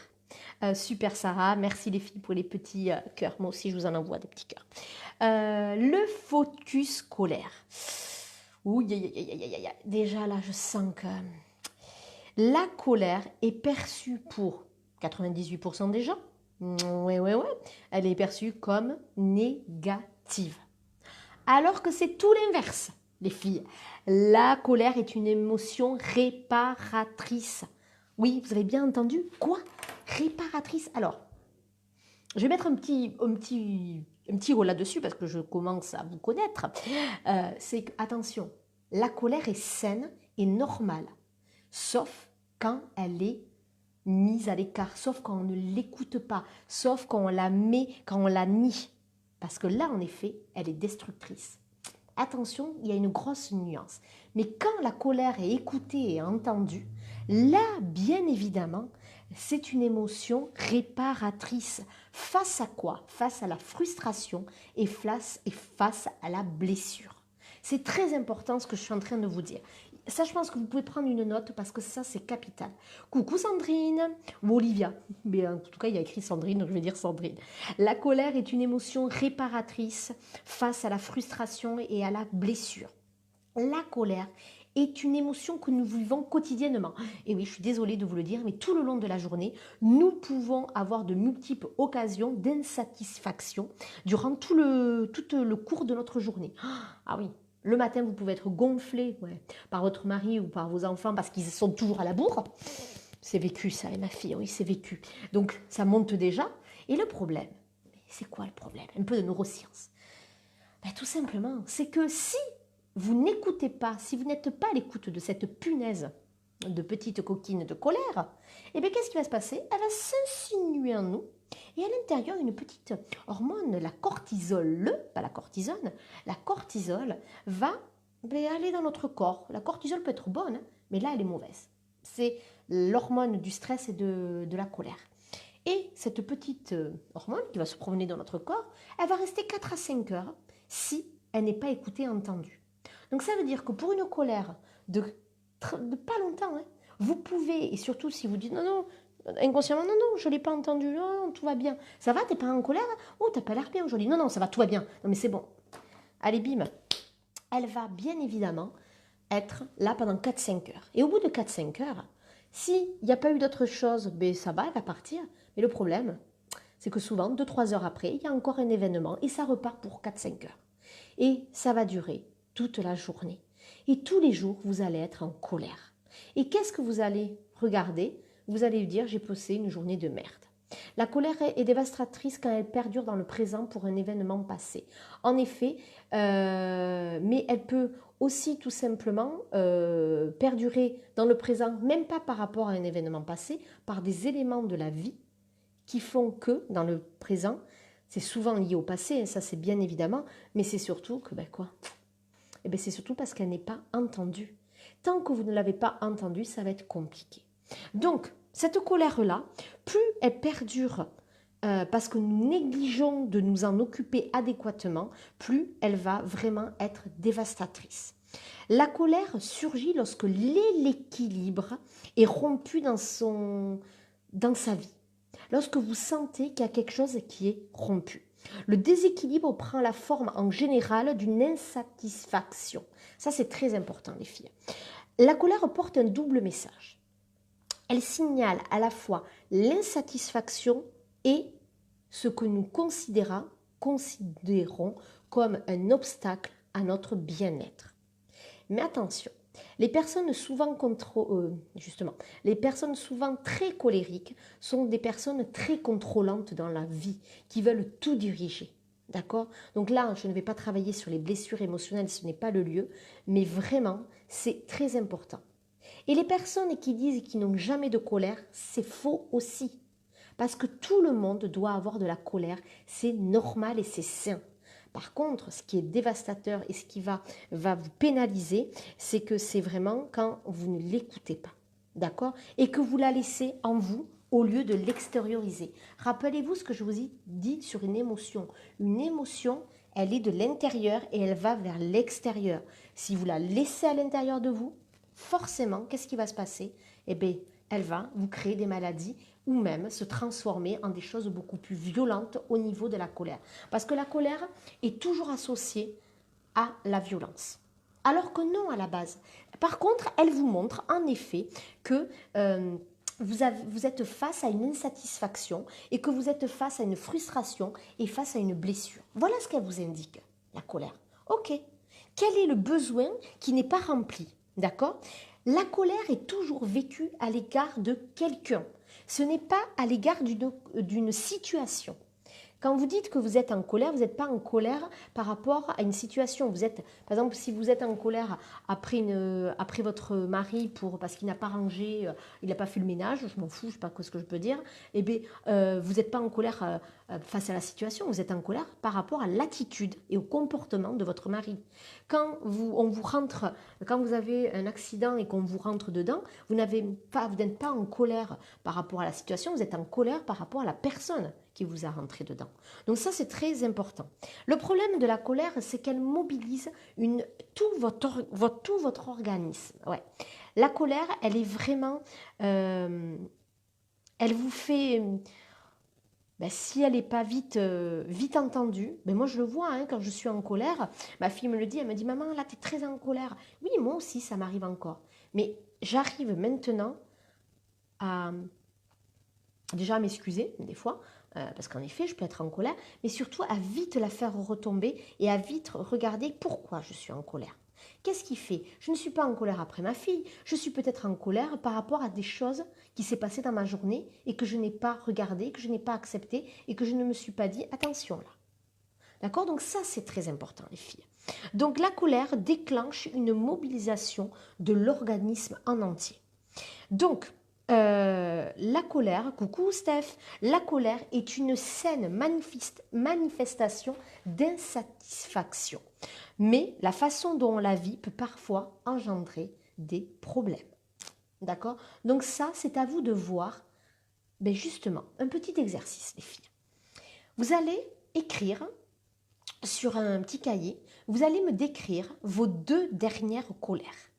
Super Sarah, merci les filles pour les petits cœurs. Moi aussi, je vous en envoie des petits cœurs. Le focus colère. Ouh, déjà là, je sens que la colère est perçue pour 98% des gens. Ouais. Elle est perçue comme négative. Alors que c'est tout l'inverse, les filles. La colère est une émotion réparatrice. Oui, vous avez bien entendu. Quoi? Réparatrice. Alors, je vais mettre un petit haut là-dessus parce que je commence à vous connaître. C'est que, attention, la colère est saine et normale, sauf quand elle est mise à l'écart, sauf quand on ne l'écoute pas, sauf quand on la met, quand on la nie. Parce que là, en effet, elle est destructrice. Attention, il y a une grosse nuance. Mais quand la colère est écoutée et entendue, là, bien évidemment, c'est une émotion réparatrice. Face à quoi? Face à la frustration et face à la blessure. C'est très important ce que je suis en train de vous dire. Ça, je pense que vous pouvez prendre une note parce que ça, c'est capital. Coucou Sandrine ou Olivia. Mais en tout cas, il y a écrit Sandrine, donc je vais dire Sandrine. La colère est une émotion réparatrice face à la frustration et à la blessure. La colère est une émotion que nous vivons quotidiennement. Et oui, je suis désolée de vous le dire, mais tout le long de la journée, nous pouvons avoir de multiples occasions d'insatisfaction durant tout le cours de notre journée. Ah oui, le matin, vous pouvez être gonflé par votre mari ou par vos enfants parce qu'ils sont toujours à la bourre. C'est vécu ça, et ma fille, oui, c'est vécu. Donc, ça monte déjà. Et le problème, c'est quoi le problème? Un peu de neurosciences. Tout simplement, c'est que si vous n'écoutez pas, si vous n'êtes pas à l'écoute de cette punaise de petite coquine de colère, qu'est-ce qui va se passer? Elle va s'insinuer en nous et à l'intérieur, une petite hormone, la cortisol, pas la cortisone, la cortisol va aller dans notre corps. La cortisol peut être bonne, mais là, elle est mauvaise. C'est l'hormone du stress et de la colère. Et cette petite hormone qui va se promener dans notre corps, elle va rester 4 à 5 heures si elle n'est pas écoutée et entendue. Donc ça veut dire que pour une colère de pas longtemps, vous pouvez, et surtout si vous dites non, inconsciemment, non, je ne l'ai pas entendu, non, tout va bien. Ça va, t'es pas en colère? Oh, t'as pas l'air bien aujourd'hui. Non, ça va, tout va bien. Non, mais c'est bon. Allez, bim. Elle va bien évidemment être là pendant 4-5 heures. Et au bout de 4-5 heures, s'il n'y a pas eu d'autre chose, ça va, elle va partir. Mais le problème, c'est que souvent, 2-3 heures après, il y a encore un événement et ça repart pour 4-5 heures. Et ça va durer toute la journée. Et tous les jours, vous allez être en colère. Et qu'est-ce que vous allez regarder? Vous allez dire, j'ai passé une journée de merde. La colère est dévastatrice quand elle perdure dans le présent pour un événement passé. En effet, mais elle peut aussi tout simplement perdurer dans le présent, même pas par rapport à un événement passé, par des éléments de la vie qui font que, dans le présent, c'est souvent lié au passé, ça c'est bien évidemment, mais c'est surtout que, c'est surtout parce qu'elle n'est pas entendue. Tant que vous ne l'avez pas entendue, ça va être compliqué. Donc, cette colère-là, plus elle perdure parce que nous négligeons de nous en occuper adéquatement, plus elle va vraiment être dévastatrice. La colère surgit lorsque l'équilibre est rompu dans sa vie. Lorsque vous sentez qu'il y a quelque chose qui est rompu. Le déséquilibre prend la forme en général d'une insatisfaction. Ça, c'est très important, les filles. La colère porte un double message. Elle signale à la fois l'insatisfaction et ce que nous considérons comme un obstacle à notre bien-être. Mais attention, Les personnes souvent justement, les personnes souvent très colériques sont des personnes très contrôlantes dans la vie, qui veulent tout diriger. D'accord? Donc là, je ne vais pas travailler sur les blessures émotionnelles, ce n'est pas le lieu, mais vraiment, c'est très important. Et les personnes qui disent qu'ils n'ont jamais de colère, c'est faux aussi. Parce que tout le monde doit avoir de la colère, c'est normal et c'est sain. Par contre, ce qui est dévastateur et ce qui va vous pénaliser, c'est que c'est vraiment quand vous ne l'écoutez pas. D'accord? Et que vous la laissez en vous au lieu de l'extérioriser. Rappelez-vous ce que je vous ai dit sur une émotion. Une émotion, elle est de l'intérieur et elle va vers l'extérieur. Si vous la laissez à l'intérieur de vous, forcément, qu'est-ce qui va se passer? Eh bien, elle va vous créer des maladies ou même se transformer en des choses beaucoup plus violentes au niveau de la colère. Parce que la colère est toujours associée à la violence. Alors que non à la base. Par contre, elle vous montre en effet que vous êtes face à une insatisfaction et que vous êtes face à une frustration et face à une blessure. Voilà ce qu'elle vous indique, la colère. Ok, quel est le besoin qui n'est pas rempli? D'accord? La colère est toujours vécue à l'égard de quelqu'un. Ce n'est pas à l'égard d'une situation. Quand vous dites que vous êtes en colère, vous n'êtes pas en colère par rapport à une situation. Vous êtes, par exemple, si vous êtes en colère après votre mari parce qu'il n'a pas rangé, il n'a pas fait le ménage, je m'en fous, je ne sais pas ce que je peux dire, eh bien, vous n'êtes pas en colère face à la situation, vous êtes en colère par rapport à l'attitude et au comportement de votre mari. Quand vous avez un accident et qu'on vous rentre dedans, vous n'êtes pas en colère par rapport à la situation, vous êtes en colère par rapport à la personne qui vous a rentré dedans. Donc ça, c'est très important. Le problème de la colère, c'est qu'elle mobilise tout votre organisme. Ouais. La colère, elle est vraiment... elle vous fait... si elle n'est pas vite entendue, moi je le vois quand je suis en colère, ma fille me le dit, elle me dit, maman, là tu es très en colère. Oui, moi aussi, ça m'arrive encore. Mais j'arrive maintenant à déjà à m'excuser des fois, parce qu'en effet, je peux être en colère, mais surtout à vite la faire retomber et à vite regarder pourquoi je suis en colère. Qu'est-ce qui fait? Je ne suis pas en colère après ma fille, je suis peut-être en colère par rapport à des choses qui s'est passées dans ma journée et que je n'ai pas regardé, que je n'ai pas accepté et que je ne me suis pas dit attention là. D'accord? Donc ça, c'est très important, les filles. Donc la colère déclenche une mobilisation de l'organisme en entier. Donc, la colère, coucou Steph, la colère est une saine manifestation d'insatisfaction. Mais la façon dont on la vit peut parfois engendrer des problèmes. D'accord? Donc ça, c'est à vous de voir, justement, un petit exercice, les filles. Vous allez écrire sur un petit cahier, vous allez me décrire vos 2 dernières colères.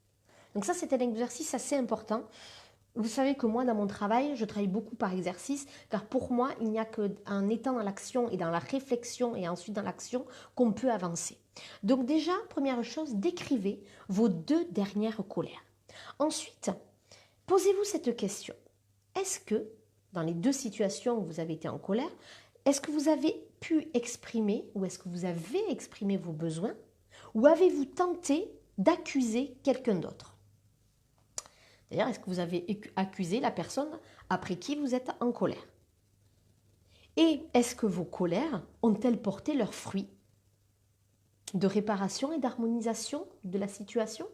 Donc ça, c'est un exercice assez important. Vous savez que moi, dans mon travail, je travaille beaucoup par exercice, car pour moi, il n'y a qu'en étant dans l'action et dans la réflexion et ensuite dans l'action qu'on peut avancer. Donc déjà, première chose, décrivez vos 2 dernières colères. Ensuite, posez-vous cette question. Est-ce que, dans les 2 situations où vous avez été en colère, est-ce que vous avez pu exprimer ou est-ce que vous avez exprimé vos besoins ou avez-vous tenté d'accuser quelqu'un d'autre? D'ailleurs, est-ce que vous avez accusé la personne après qui vous êtes en colère? Et est-ce que vos colères ont-elles porté leurs fruits de réparation et d'harmonisation de la situation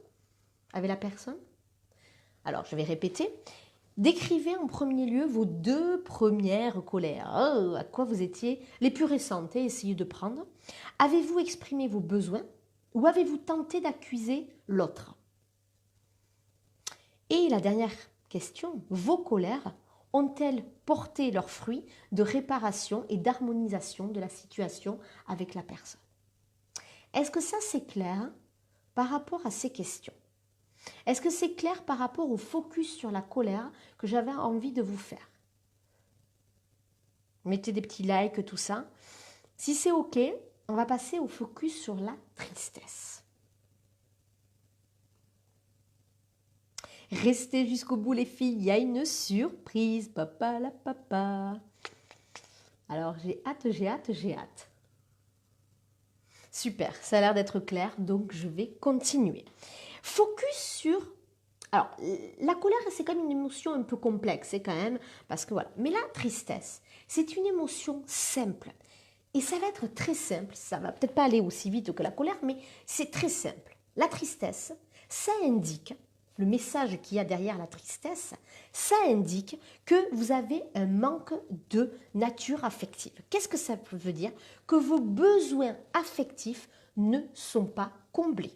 avec la personne? Alors, je vais répéter. Décrivez en premier lieu vos 2 premières colères. Oh, à quoi vous étiez les plus récentes et essayez de prendre. Avez-vous exprimé vos besoins ou avez-vous tenté d'accuser l'autre? Et la dernière question, vos colères ont-elles porté leurs fruits de réparation et d'harmonisation de la situation avec la personne? Est-ce que ça c'est clair par rapport à ces questions? Est-ce que c'est clair par rapport au focus sur la colère que j'avais envie de vous faire? Mettez des petits likes, tout ça. Si c'est OK, on va passer au focus sur la tristesse. Restez jusqu'au bout les filles, il y a une surprise, papa la papa. Alors j'ai hâte, j'ai hâte, j'ai hâte. Super, ça a l'air d'être clair, donc je vais continuer. Focus sur... Alors, la colère, c'est quand même une émotion un peu complexe, c'est quand même, parce que voilà. Mais la tristesse, c'est une émotion simple. Et ça va être très simple, ça va peut-être pas aller aussi vite que la colère, mais c'est très simple. La tristesse, ça indique, le message qu'il y a derrière la tristesse, ça indique que vous avez un manque de nature affective. Qu'est-ce que ça veut dire? Que vos besoins affectifs ne sont pas comblés.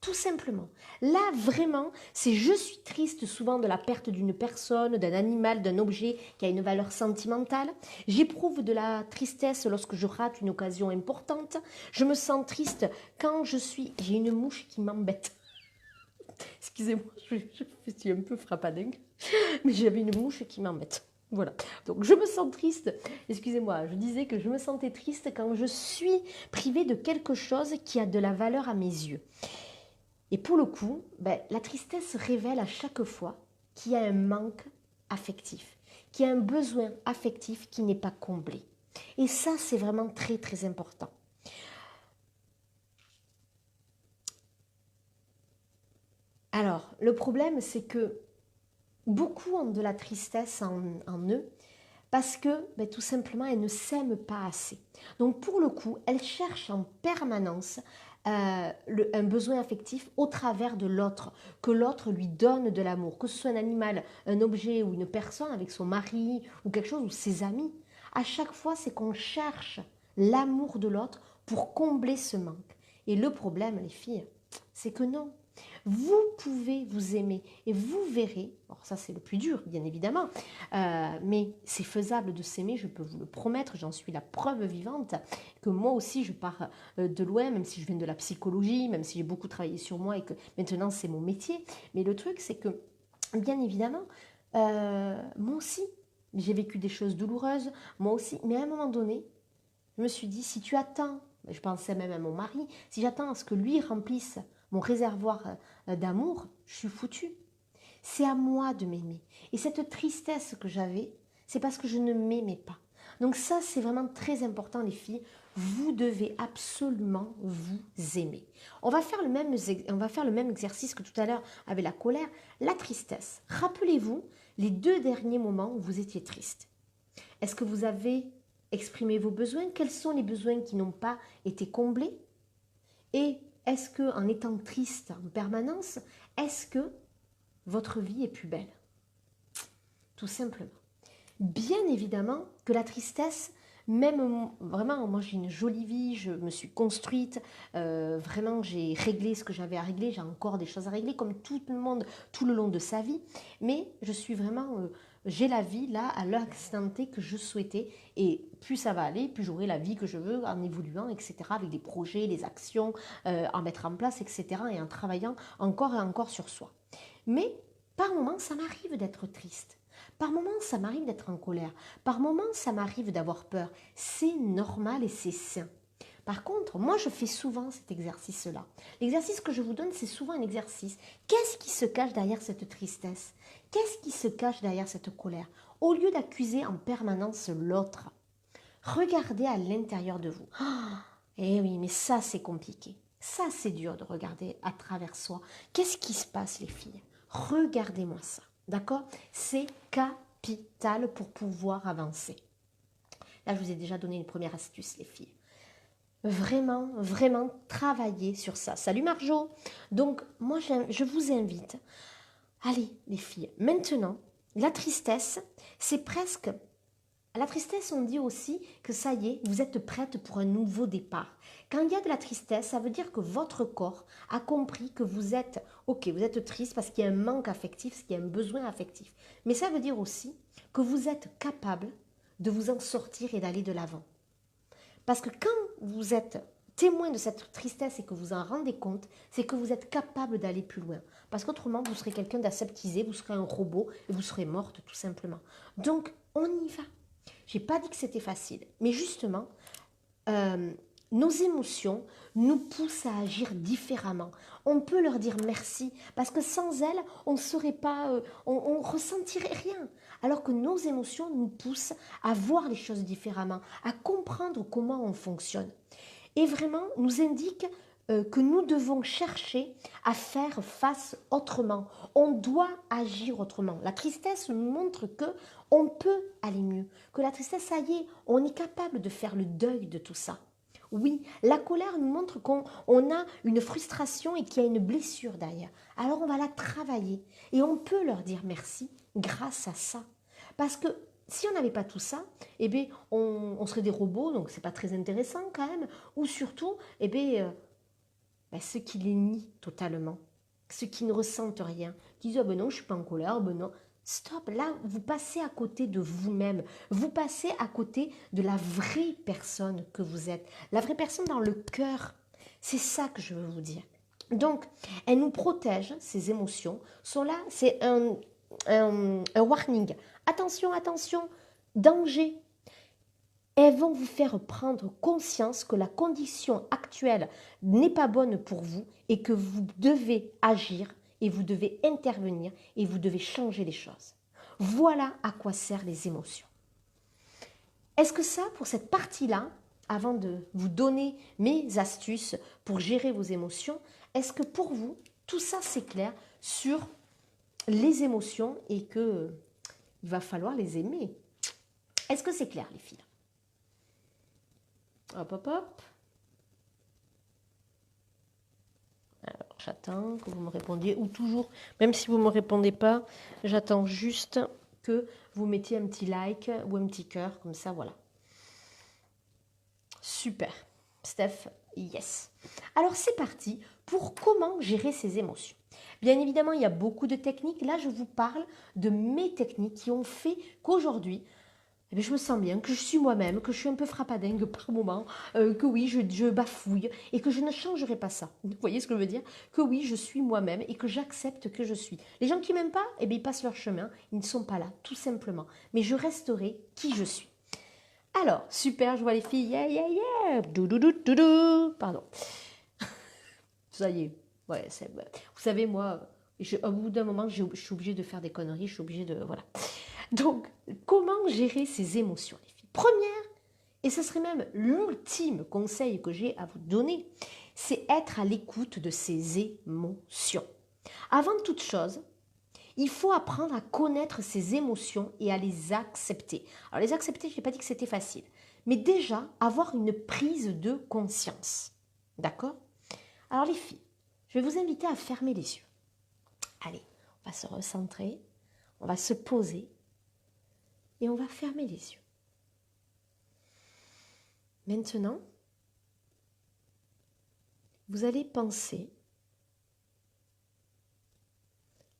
Tout simplement. Là, vraiment, c'est je suis triste souvent de la perte d'une personne, d'un animal, d'un objet qui a une valeur sentimentale. J'éprouve de la tristesse lorsque je rate une occasion importante. Je me sens triste quand j'ai une mouche qui m'embête. Excusez-moi, je suis un peu frappadingue, mais j'avais une mouche qui m'embête. Voilà. Donc je me sens triste. Excusez-moi, je disais que je me sentais triste quand je suis privée de quelque chose qui a de la valeur à mes yeux. Et pour le coup, la tristesse révèle à chaque fois qu'il y a un manque affectif, qu'il y a un besoin affectif qui n'est pas comblé. Et ça, c'est vraiment très, très important. Alors, le problème, c'est que beaucoup ont de la tristesse en eux parce que tout simplement, elles ne s'aiment pas assez. Donc, pour le coup, elles cherchent en permanence un besoin affectif au travers de l'autre, que l'autre lui donne de l'amour, que ce soit un animal, un objet ou une personne avec son mari ou quelque chose ou ses amis. À chaque fois, c'est qu'on cherche l'amour de l'autre pour combler ce manque. Et le problème, les filles, c'est que non. Vous pouvez vous aimer et vous verrez, alors ça c'est le plus dur bien évidemment, mais c'est faisable de s'aimer, je peux vous le promettre, j'en suis la preuve vivante, que moi aussi je pars de loin, même si je viens de la psychologie, même si j'ai beaucoup travaillé sur moi et que maintenant c'est mon métier, mais le truc c'est que bien évidemment, moi aussi j'ai vécu des choses douloureuses, moi aussi, mais à un moment donné, je me suis dit si tu attends, je pensais même à mon mari, si j'attends à ce que lui remplisse mon réservoir d'amour, je suis foutue. C'est à moi de m'aimer. Et cette tristesse que j'avais, c'est parce que je ne m'aimais pas. Donc ça, c'est vraiment très important, les filles. Vous devez absolument vous aimer. On va faire le même exercice que tout à l'heure avec la colère, la tristesse. Rappelez-vous les 2 derniers moments où vous étiez triste. Est-ce que vous avez exprimé vos besoins? Quels sont les besoins qui n'ont pas été comblés? Et est-ce que, en étant triste en permanence, est-ce que votre vie est plus belle? Tout simplement. Bien évidemment que la tristesse, même vraiment, moi j'ai une jolie vie, je me suis construite, vraiment j'ai réglé ce que j'avais à régler, j'ai encore des choses à régler comme tout le monde tout le long de sa vie, mais je suis vraiment, j'ai la vie là à l'instant T que je souhaitais et plus ça va aller, plus j'aurai la vie que je veux en évoluant, etc. avec des projets, des actions à mettre en place, etc. et en travaillant encore et encore sur soi. Mais par moments, ça m'arrive d'être triste. Par moments, ça m'arrive d'être en colère. Par moments, ça m'arrive d'avoir peur. C'est normal et c'est sain. Par contre, moi, je fais souvent cet exercice-là. L'exercice que je vous donne, c'est souvent un exercice. Qu'est-ce qui se cache derrière cette tristesse? Qu'est-ce qui se cache derrière cette colère? Au lieu d'accuser en permanence l'autre, regardez à l'intérieur de vous. Eh oui, mais ça, c'est compliqué. Ça, c'est dur de regarder à travers soi. Qu'est-ce qui se passe, les filles? Regardez-moi ça. D'accord? C'est capital pour pouvoir avancer. Là, je vous ai déjà donné une première astuce, les filles. Vraiment, vraiment travailler sur ça. Salut Marjo! Donc, moi, je vous invite. Allez, les filles, maintenant, la tristesse, c'est presque... La tristesse, on dit aussi que ça y est, vous êtes prête pour un nouveau départ. Quand il y a de la tristesse, ça veut dire que votre corps a compris que vous êtes, ok, vous êtes triste parce qu'il y a un manque affectif, parce qu'il y a un besoin affectif. Mais ça veut dire aussi que vous êtes capable de vous en sortir et d'aller de l'avant. Parce que quand vous êtes témoin de cette tristesse et que vous en rendez compte, c'est que vous êtes capable d'aller plus loin. Parce qu'autrement, vous serez quelqu'un d'aseptisé, vous serez un robot et vous serez morte tout simplement. Donc, on y va. Je n'ai pas dit que c'était facile, mais justement, nos émotions nous poussent à agir différemment. On peut leur dire merci, parce que sans elles, on ne serait pas, on ressentirait rien. Alors que nos émotions nous poussent à voir les choses différemment, à comprendre comment on fonctionne. Et vraiment, nous indiquent que nous devons chercher à faire face autrement. On doit agir autrement. La tristesse nous montre que on peut aller mieux, que la tristesse, ça y est, on est capable de faire le deuil de tout ça. Oui, la colère nous montre qu'on a une frustration et qu'il y a une blessure derrière. Alors on va la travailler et on peut leur dire merci grâce à ça. Parce que si on n'avait pas tout ça, eh bien, on serait des robots, donc c'est pas très intéressant quand même. Ou surtout, eh bien, ceux qui les nient totalement, ceux qui ne ressentent rien, qui disent ah ben non, je suis pas en colère, ben non. Stop, là, vous passez à côté de vous-même, vous passez à côté de la vraie personne que vous êtes, la vraie personne dans le cœur. C'est ça que je veux vous dire. Donc, elles nous protègent, ces émotions sont là, c'est un warning. Attention, attention, danger. Elles vont vous faire prendre conscience que la condition actuelle n'est pas bonne pour vous et que vous devez agir et vous devez intervenir et vous devez changer les choses. Voilà à quoi servent les émotions. Est-ce que ça, pour cette partie-là, avant de vous donner mes astuces pour gérer vos émotions, est-ce que pour vous, tout ça c'est clair sur les émotions et que il va falloir les aimer? Est-ce que c'est clair les filles? Hop, hop, hop. Alors, j'attends que vous me répondiez, ou toujours, même si vous ne me répondez pas, j'attends juste que vous mettiez un petit like ou un petit cœur, comme ça, voilà. Super. Steph, yes. Alors, c'est parti pour comment gérer ses émotions. Bien évidemment, il y a beaucoup de techniques. Là, je vous parle de mes techniques qui ont fait qu'aujourd'hui, eh bien, je me sens bien, que je suis moi-même, que je suis un peu frappadingue par moment, que oui, je bafouille et que je ne changerai pas ça. Vous voyez ce que je veux dire? Que oui, je suis moi-même et que j'accepte que je suis. Les gens qui m'aiment pas, eh bien, ils passent leur chemin, ils ne sont pas là, tout simplement. Mais je resterai qui je suis. Alors, super, je vois les filles, yeah, yeah, yeah, doudou, pardon. Ça y est, ouais, vous savez, moi, au bout d'un moment, je suis obligée de faire des conneries, je suis obligée de, voilà. Donc, comment gérer ses émotions, les filles? Première, et ce serait même l'ultime conseil que j'ai à vous donner, c'est être à l'écoute de ses émotions. Avant toute chose, il faut apprendre à connaître ses émotions et à les accepter. Alors les accepter, je n'ai pas dit que c'était facile, mais déjà avoir une prise de conscience. D'accord? Alors les filles, je vais vous inviter à fermer les yeux. Allez, on va se recentrer, on va se poser et on va fermer les yeux. Maintenant, vous allez penser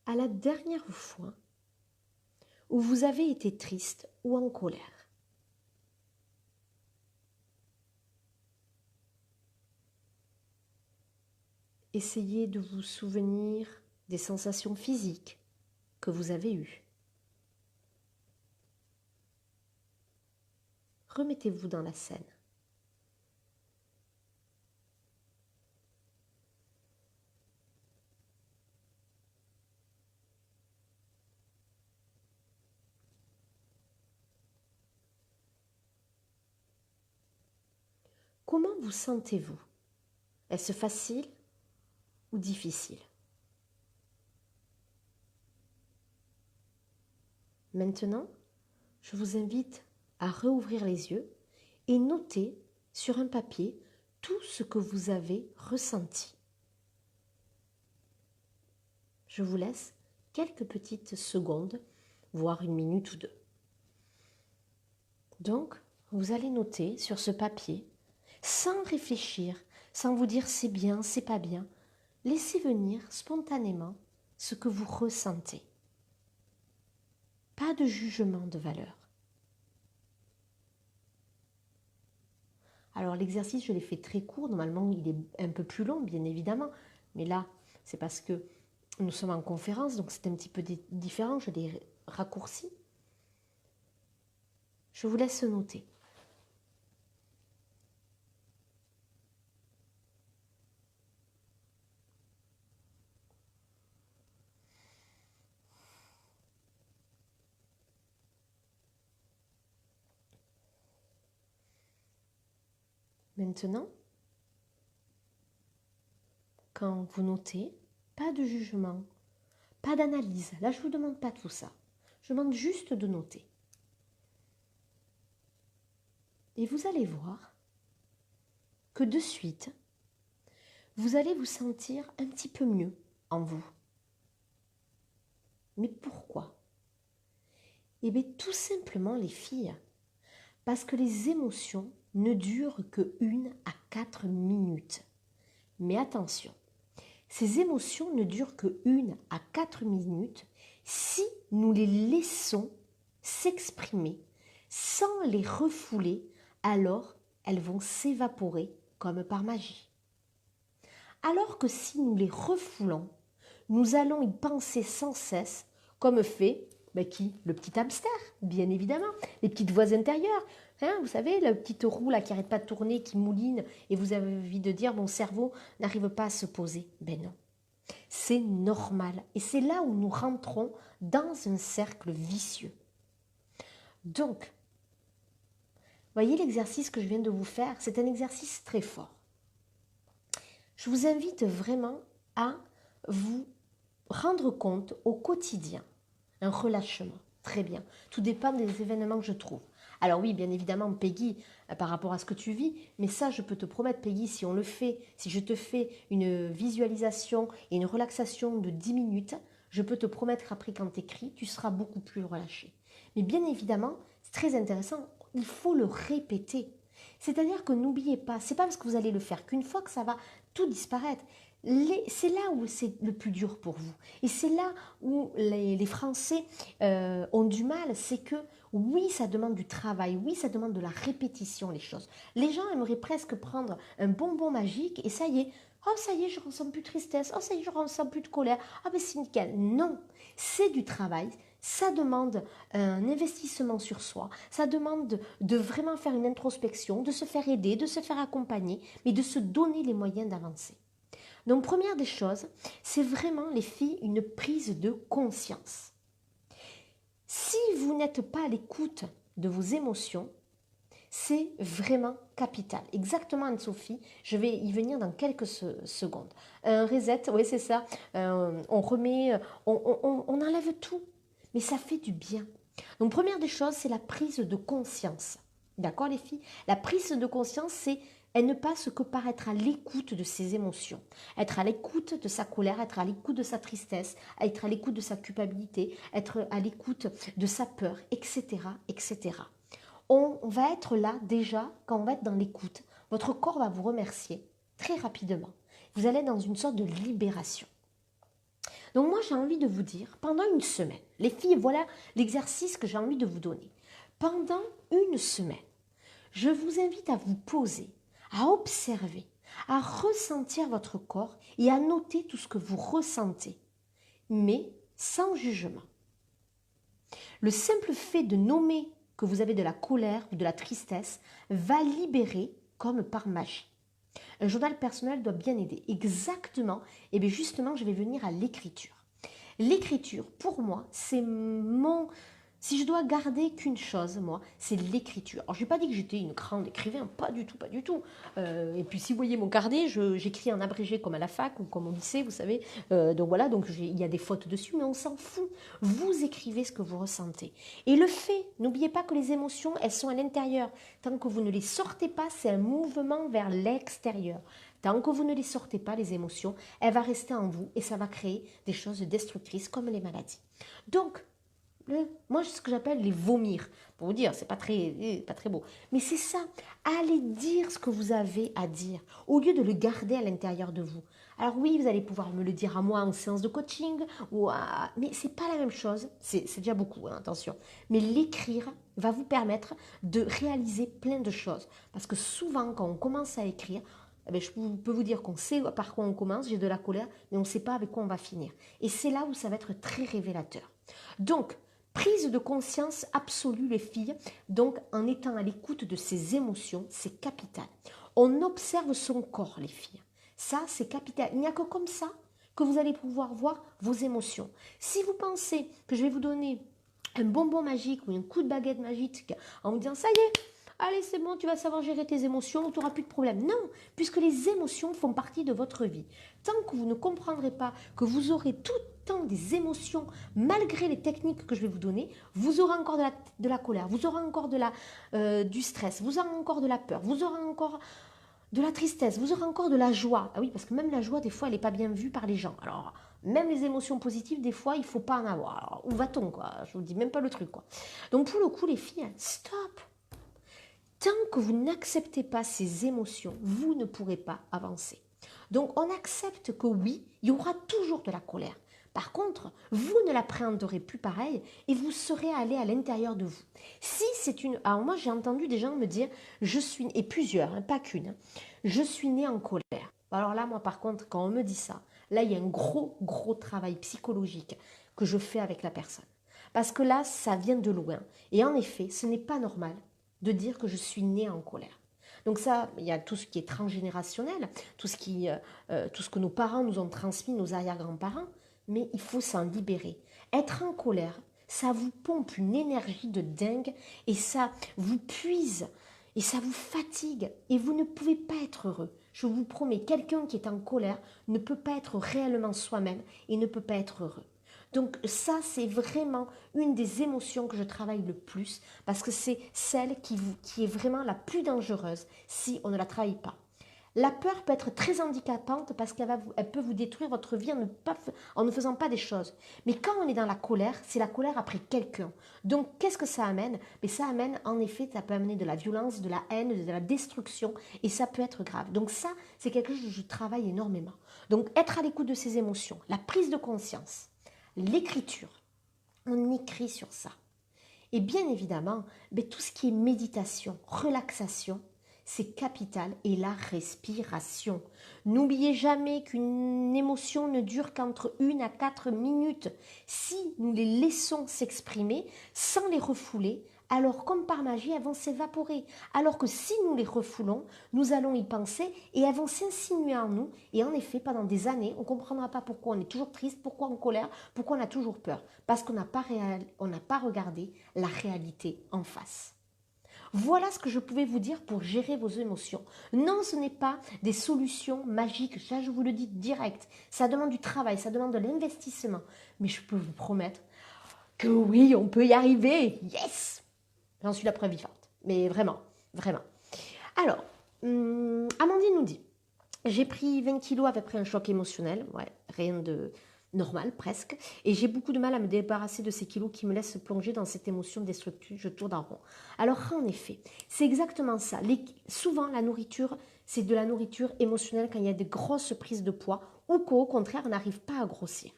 à la dernière fois où vous avez été triste ou en colère. Essayez de vous souvenir des sensations physiques que vous avez eues. Remettez-vous dans la scène. Comment vous sentez-vous? Est-ce facile ou difficile? Maintenant, je vous invite à rouvrir les yeux et noter sur un papier tout ce que vous avez ressenti. Je vous laisse quelques petites secondes, voire une minute ou deux. Donc, vous allez noter sur ce papier, sans réfléchir, sans vous dire c'est bien, c'est pas bien. Laissez venir spontanément ce que vous ressentez. Pas de jugement de valeur. Alors l'exercice, je l'ai fait très court. Normalement, il est un peu plus long, bien évidemment. Mais là, c'est parce que nous sommes en conférence, donc c'est un petit peu différent. Je l'ai raccourci. Je vous laisse noter. Maintenant, quand vous notez, pas de jugement, pas d'analyse. Là, je ne vous demande pas tout ça. Je demande juste de noter. Et vous allez voir que de suite, vous allez vous sentir un petit peu mieux en vous. Mais pourquoi? Eh bien, tout simplement, les filles, parce que les émotions ne durent que 1 à 4 minutes. Mais attention, ces émotions ne durent que 1 à 4 minutes si nous les laissons s'exprimer sans les refouler, alors elles vont s'évaporer comme par magie. Alors que si nous les refoulons, nous allons y penser sans cesse, comme fait qui? Le petit hamster, bien évidemment, les petites voix intérieures. Hein, vous savez, la petite roue là, qui n'arrête pas de tourner, qui mouline, et vous avez envie de dire, mon cerveau n'arrive pas à se poser. Ben non, c'est normal. Et c'est là où nous rentrons dans un cercle vicieux. Donc, voyez l'exercice que je viens de vous faire, c'est un exercice très fort. Je vous invite vraiment à vous rendre compte au quotidien, un relâchement, très bien. Tout dépend des événements que je trouve. Alors oui, bien évidemment, Peggy, par rapport à ce que tu vis, mais ça, je peux te promettre, Peggy, si on le fait, si je te fais une visualisation et une relaxation de 10 minutes, je peux te promettre qu'après, quand tu écris, tu seras beaucoup plus relâché. Mais bien évidemment, c'est très intéressant, il faut le répéter. C'est-à-dire que n'oubliez pas, c'est pas parce que vous allez le faire qu'une fois que ça va tout disparaître. C'est là où c'est le plus dur pour vous. Et c'est là où les Français ont du mal, c'est que oui, ça demande du travail, oui, ça demande de la répétition, les choses. Les gens aimeraient presque prendre un bonbon magique et ça y est, oh ça y est, je ressens plus de tristesse, oh ça y est, je ressens plus de colère, ah ben c'est nickel. Non, c'est du travail, ça demande un investissement sur soi, ça demande de vraiment faire une introspection, de se faire aider, de se faire accompagner, mais de se donner les moyens d'avancer. Donc, première des choses, c'est vraiment, les filles, une prise de conscience. Si vous n'êtes pas à l'écoute de vos émotions, c'est vraiment capital. Exactement, Anne-Sophie, je vais y venir dans quelques secondes. Un reset, oui, c'est ça. On remet, on enlève tout, mais ça fait du bien. Donc, première des choses, c'est la prise de conscience. D'accord, les filles? La prise de conscience, c'est elle ne passe que par être à l'écoute de ses émotions, être à l'écoute de sa colère, être à l'écoute de sa tristesse, être à l'écoute de sa culpabilité, être à l'écoute de sa peur, etc., etc. On va être là déjà, quand on va être dans l'écoute, votre corps va vous remercier très rapidement. Vous allez dans une sorte de libération. Donc moi, j'ai envie de vous dire, pendant une semaine, les filles, voilà l'exercice que j'ai envie de vous donner. Pendant une semaine, je vous invite à vous poser, à observer, à ressentir votre corps et à noter tout ce que vous ressentez, mais sans jugement. Le simple fait de nommer que vous avez de la colère ou de la tristesse va libérer comme par magie. Un journal personnel doit bien aider. Exactement, et bien justement, je vais venir à l'écriture. L'écriture, pour moi, c'est mon... Si je dois garder qu'une chose, moi, c'est l'écriture. Alors, je n'ai pas dit que j'étais une grande écrivain, pas du tout, pas du tout. Et puis, si vous voyez mon carnet, j'écris en abrégé comme à la fac ou comme au lycée, vous savez. Donc voilà, donc il y a des fautes dessus, mais on s'en fout. Vous écrivez ce que vous ressentez. Et le fait, n'oubliez pas que les émotions, elles sont à l'intérieur. Tant que vous ne les sortez pas, c'est un mouvement vers l'extérieur. Tant que vous ne les sortez pas, les émotions, elles vont rester en vous et ça va créer des choses destructrices comme les maladies. Donc, moi, c'est ce que j'appelle les vomir. Pour vous dire, c'est pas très beau. Mais c'est ça. Allez dire ce que vous avez à dire, au lieu de le garder à l'intérieur de vous. Alors oui, vous allez pouvoir me le dire à moi en séance de coaching, mais c'est pas la même chose. C'est déjà beaucoup, hein, attention. Mais l'écrire va vous permettre de réaliser plein de choses. Parce que souvent, quand on commence à écrire, je peux vous dire qu'on sait par quoi on commence, j'ai de la colère, mais on ne sait pas avec quoi on va finir. Et c'est là où ça va être très révélateur. Donc, prise de conscience absolue, les filles, donc en étant à l'écoute de ses émotions, c'est capital. On observe son corps, les filles. Ça, c'est capital. Il n'y a que comme ça que vous allez pouvoir voir vos émotions. Si vous pensez que je vais vous donner un bonbon magique ou un coup de baguette magique en vous disant « ça y est, allez c'est bon, tu vas savoir gérer tes émotions, tu n'auras plus de problème. Non, puisque les émotions font partie de votre vie. Tant que vous ne comprendrez pas que vous aurez tout le temps des émotions, malgré les techniques que je vais vous donner, vous aurez encore de la colère, vous aurez encore du stress, vous aurez encore de la peur, vous aurez encore de la tristesse, vous aurez encore de la joie. Ah oui, parce que même la joie, des fois, elle n'est pas bien vue par les gens. Alors, même les émotions positives, des fois, il ne faut pas en avoir. Alors, où va-t-on, quoi? Je vous dis même pas le truc, quoi. Donc, pour le coup, les filles, stop! Tant que vous n'acceptez pas ces émotions, vous ne pourrez pas avancer. Donc, on accepte que oui, il y aura toujours de la colère. Par contre, vous ne l'appréhenderez plus pareil et vous serez allé à l'intérieur de vous. Si c'est une... Alors moi, j'ai entendu des gens me dire, je suis... Et plusieurs, hein, pas qu'une. Hein, je suis née en colère. Alors là, moi, par contre, quand on me dit ça, là, il y a un gros travail psychologique que je fais avec la personne. Parce que là, ça vient de loin. Et en effet, ce n'est pas normal de dire que je suis née en colère. Donc ça, il y a tout ce qui est transgénérationnel, tout ce que nos parents nous ont transmis, nos arrière-grands-parents, mais il faut s'en libérer. Être en colère, ça vous pompe une énergie de dingue et ça vous puise et ça vous fatigue et vous ne pouvez pas être heureux. Je vous promets, quelqu'un qui est en colère ne peut pas être réellement soi-même et ne peut pas être heureux. Donc ça, c'est vraiment une des émotions que je travaille le plus parce que c'est celle qui est vraiment la plus dangereuse si on ne la travaille pas. La peur peut être très handicapante parce elle peut vous détruire votre vie en ne faisant pas des choses. Mais quand on est dans la colère, c'est la colère après quelqu'un. Donc qu'est-ce que ça amène? Mais ça amène, en effet, ça peut amener de la violence, de la haine, de la destruction et ça peut être grave. Donc ça, c'est quelque chose que je travaille énormément. Donc être à l'écoute de ses émotions, la prise de conscience, l'écriture, on écrit sur ça. Et bien évidemment, tout ce qui est méditation, relaxation, c'est capital et la respiration. N'oubliez jamais qu'une émotion ne dure qu'entre 1 à 4 minutes. Si nous les laissons s'exprimer sans les refouler, alors comme par magie, elles vont s'évaporer. Alors que si nous les refoulons, nous allons y penser et elles vont s'insinuer en nous. Et en effet, pendant des années, on ne comprendra pas pourquoi on est toujours triste, pourquoi en colère, pourquoi on a toujours peur. Parce qu'on n'a pas regardé la réalité en face. Voilà ce que je pouvais vous dire pour gérer vos émotions. Non, ce n'est pas des solutions magiques, ça je vous le dis direct. Ça demande du travail, ça demande de l'investissement. Mais je peux vous promettre que oui, on peut y arriver. Yes! J'en suis la preuve vivante. Mais vraiment, vraiment. Alors, Amandine nous dit, j'ai pris 20 kilos après un choc émotionnel. Ouais, rien de normal presque, et j'ai beaucoup de mal à me débarrasser de ces kilos qui me laissent plonger dans cette émotion destructrice, je tourne en rond. Alors en effet, c'est exactement ça. Souvent la nourriture, c'est de la nourriture émotionnelle quand il y a des grosses prises de poids ou qu'au contraire on n'arrive pas à grossir.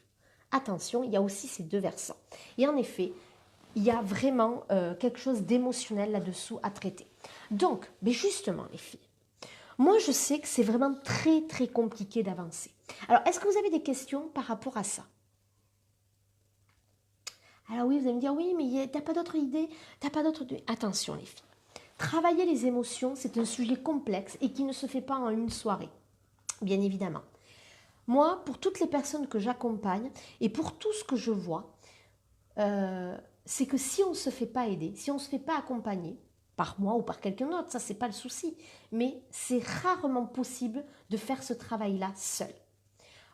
Attention, il y a aussi ces deux versants. Et en effet, il y a vraiment quelque chose d'émotionnel là-dessous à traiter. Donc, mais justement les filles, moi, je sais que c'est vraiment très compliqué d'avancer. Alors, est-ce que vous avez des questions par rapport à ça? Alors oui, vous allez me dire, oui, mais t'as pas d'autres idées? T'as pas d'autres... Attention les filles, travailler les émotions, c'est un sujet complexe et qui ne se fait pas en une soirée, bien évidemment. Moi, pour toutes les personnes que j'accompagne et pour tout ce que je vois, c'est que si on ne se fait pas aider, si on ne se fait pas accompagner, par moi ou par quelqu'un d'autre, ça c'est pas le souci, mais c'est rarement possible de faire ce travail-là seul.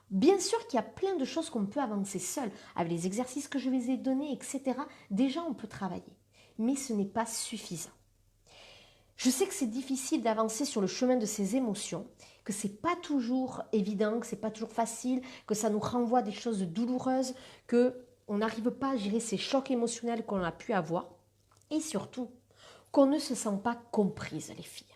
Bien sûr qu'il y a plein de choses qu'on peut avancer seul, avec les exercices que je vous ai donnés, etc. Déjà on peut travailler, mais ce n'est pas suffisant. Je sais que c'est difficile d'avancer sur le chemin de ces émotions, que c'est pas toujours évident, que c'est pas toujours facile, que ça nous renvoie à des choses douloureuses, que on n'arrive pas à gérer ces chocs émotionnels qu'on a pu avoir, et surtout qu'on ne se sent pas comprise, les filles.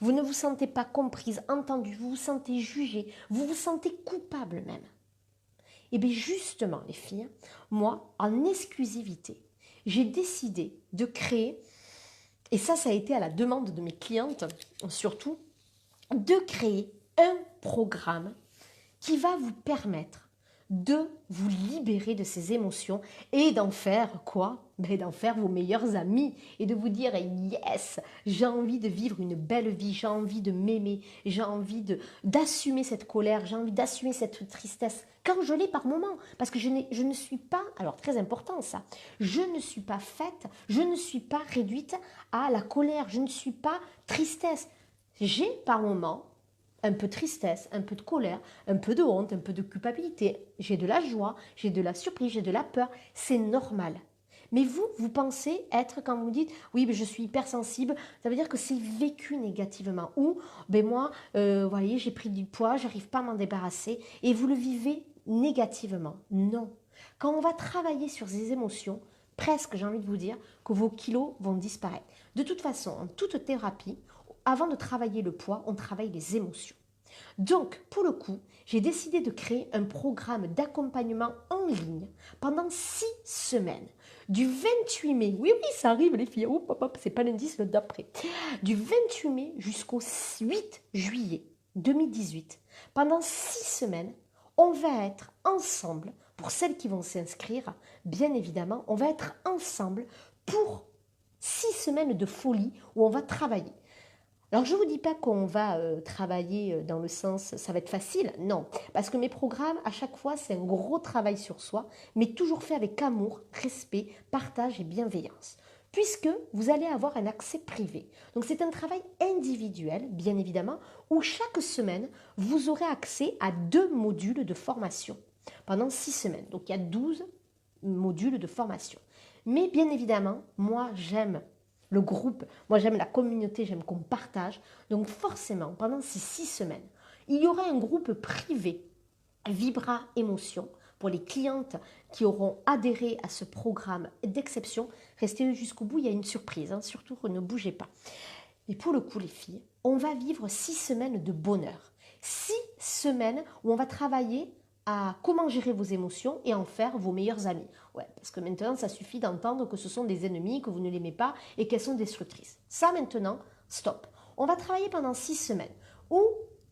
Vous ne vous sentez pas comprise, entendue, vous vous sentez jugée, vous vous sentez coupable même. Et bien justement, les filles, moi, en exclusivité, j'ai décidé de créer, et ça a été à la demande de mes clientes surtout, de créer un programme qui va vous permettre de vous libérer de ces émotions et d'en faire quoi? Ben, d'en faire vos meilleurs amis et de vous dire yes, j'ai envie de vivre une belle vie, j'ai envie de m'aimer, j'ai envie d'assumer cette colère, j'ai envie d'assumer cette tristesse quand je l'ai par moment. Parce que je ne suis pas, alors très important ça, je ne suis pas faite, je ne suis pas réduite à la colère, je ne suis pas tristesse. J'ai par moment un peu de tristesse, un peu de colère, un peu de honte, un peu de culpabilité. J'ai de la joie, j'ai de la surprise, j'ai de la peur. C'est normal. Mais vous, vous pensez être, quand vous dites, oui, mais je suis hypersensible, ça veut dire que c'est vécu négativement. Ou, ben moi, vous voyez, j'ai pris du poids, j'arrive pas à m'en débarrasser, et vous le vivez négativement. Non. Quand on va travailler sur ces émotions, presque, j'ai envie de vous dire, que vos kilos vont disparaître. De toute façon, en toute thérapie, avant de travailler le poids, on travaille les émotions. Donc, pour le coup, j'ai décidé de créer un programme d'accompagnement en ligne pendant 6 semaines. Du 28 mai, oui, oui, ça arrive les filles, hop, hop, hop, c'est pas l'indice le d'après. Du 28 mai jusqu'au 8 juillet 2018, pendant 6 semaines, on va être ensemble, pour celles qui vont s'inscrire, bien évidemment, on va être ensemble pour 6 semaines de folie où on va travailler. Alors, je ne vous dis pas qu'on va travailler dans le sens, ça va être facile, non. Parce que mes programmes, à chaque fois, c'est un gros travail sur soi, mais toujours fait avec amour, respect, partage et bienveillance. Puisque vous allez avoir un accès privé. Donc, c'est un travail individuel, bien évidemment, où chaque semaine, vous aurez accès à 2 modules de formation pendant 6 semaines. Donc, il y a 12 modules de formation. Mais bien évidemment, moi, j'aime le groupe, moi j'aime la communauté, j'aime qu'on partage. Donc forcément, pendant ces 6 semaines, il y aura un groupe privé, Vibra Émotion, pour les clientes qui auront adhéré à ce programme d'exception. Restez jusqu'au bout, il y a une surprise, hein, surtout ne bougez pas. Et pour le coup, les filles, on va vivre 6 semaines de bonheur. 6 semaines où on va travailler à comment gérer vos émotions et en faire vos meilleurs amis. Ouais, parce que maintenant, ça suffit d'entendre que ce sont des ennemis, que vous ne l'aimez pas et qu'elles sont destructrices. Ça, maintenant, stop. On va travailler pendant 6 semaines où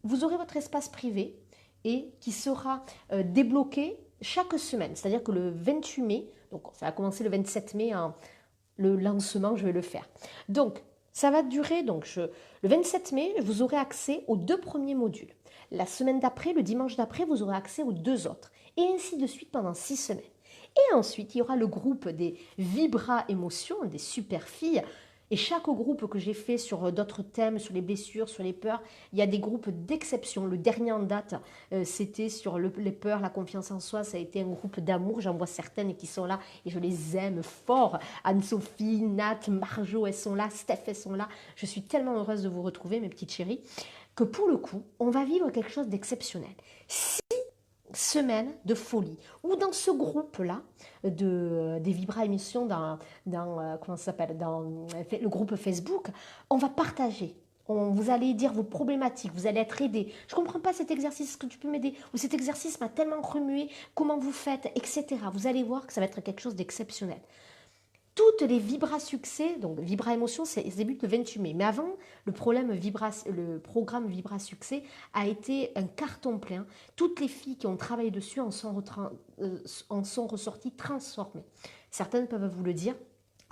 vous aurez votre espace privé et qui sera débloqué chaque semaine. C'est-à-dire que le 28 mai, donc ça va commencer le 27 mai, hein, le lancement, je vais le faire. Donc, ça va durer, le 27 mai, vous aurez accès aux 2 premiers modules. La semaine d'après, le dimanche d'après, vous aurez accès aux 2 autres. Et ainsi de suite pendant 6 semaines. Et ensuite, il y aura le groupe des Vibra Émotions, des super filles. Et chaque groupe que j'ai fait sur d'autres thèmes, sur les blessures, sur les peurs, il y a des groupes d'exception. Le dernier en date, c'était sur les peurs, la confiance en soi. Ça a été un groupe d'amour. J'en vois certaines qui sont là et je les aime fort. Anne-Sophie, Nat, Marjo, elles sont là. Steph, elles sont là. Je suis tellement heureuse de vous retrouver, mes petites chéries, que pour le coup, on va vivre quelque chose d'exceptionnel. 6 semaines de folie. Ou dans ce groupe-là, des Vibra émissions comment ça s'appelle, dans le groupe Facebook, on va partager. Vous allez dire vos problématiques, vous allez être aidé. Je ne comprends pas cet exercice, est-ce que tu peux m'aider? Ou cet exercice m'a tellement remué, comment vous faites, etc. Vous allez voir que ça va être quelque chose d'exceptionnel. Toutes les Vibra Succès, donc Vibra Émotion, c'est débute le 28 mai. Mais avant, le programme Vibra Succès a été un carton plein. Toutes les filles qui ont travaillé dessus en sont ressorties transformées. Certaines peuvent vous le dire.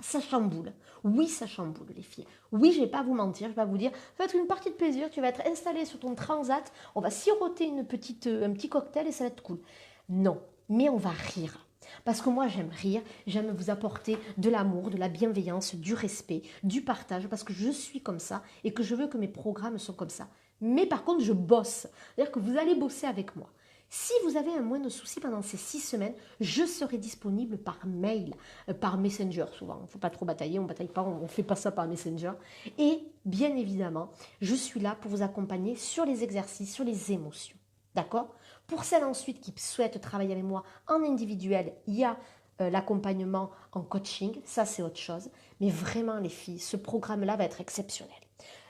Ça chamboule. Oui, ça chamboule, les filles. Oui, je ne vais pas vous mentir, je vais pas vous dire, ça va être une partie de plaisir, tu vas être installé sur ton transat, on va siroter un petit cocktail et ça va être cool. Non, mais on va rire. Parce que moi, j'aime rire, j'aime vous apporter de l'amour, de la bienveillance, du respect, du partage, parce que je suis comme ça et que je veux que mes programmes soient comme ça. Mais par contre, je bosse. C'est-à-dire que vous allez bosser avec moi. Si vous avez un moindre souci pendant ces 6 semaines, je serai disponible par mail, par Messenger souvent. Il ne faut pas trop batailler, on ne bataille pas, on ne fait pas ça par Messenger. Et bien évidemment, je suis là pour vous accompagner sur les exercices, sur les émotions. D'accord? Pour celles ensuite qui souhaitent travailler avec moi en individuel, il y a l'accompagnement en coaching, ça c'est autre chose. Mais vraiment les filles, ce programme-là va être exceptionnel.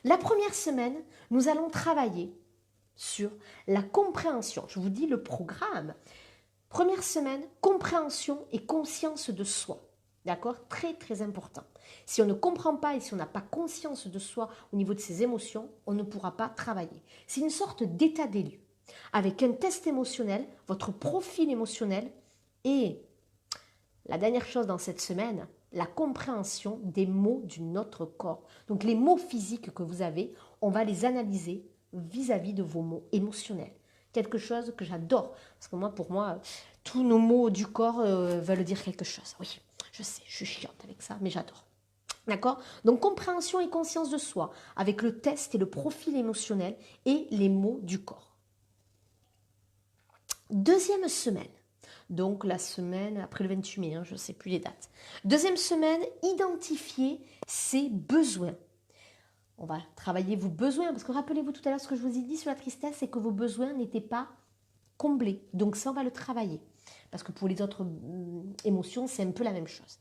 La première semaine, nous allons travailler sur la compréhension. Je vous dis le programme. Première semaine, compréhension et conscience de soi. D'accord? Très, très important. Si on ne comprend pas et si on n'a pas conscience de soi au niveau de ses émotions, on ne pourra pas travailler. C'est une sorte d'état des lieux. avec un test émotionnel, votre profil émotionnel et la dernière chose dans cette semaine, la compréhension des mots de notre corps. Donc les mots physiques que vous avez, on va les analyser vis-à-vis de vos mots émotionnels. Quelque chose que j'adore, parce que moi, pour moi, tous nos mots du corps veulent dire quelque chose. Oui, je sais, je suis chiante avec ça, mais j'adore. D'accord? Donc compréhension et conscience de soi, avec le test et le profil émotionnel et les mots du corps. Deuxième semaine, donc la semaine après le 28 mai, je ne sais plus les dates. Deuxième semaine, identifier ses besoins. On va travailler vos besoins, parce que rappelez-vous tout à l'heure ce que je vous ai dit sur la tristesse, c'est que vos besoins n'étaient pas comblés. Donc ça, on va le travailler. Parce que pour les autres émotions, c'est un peu la même chose.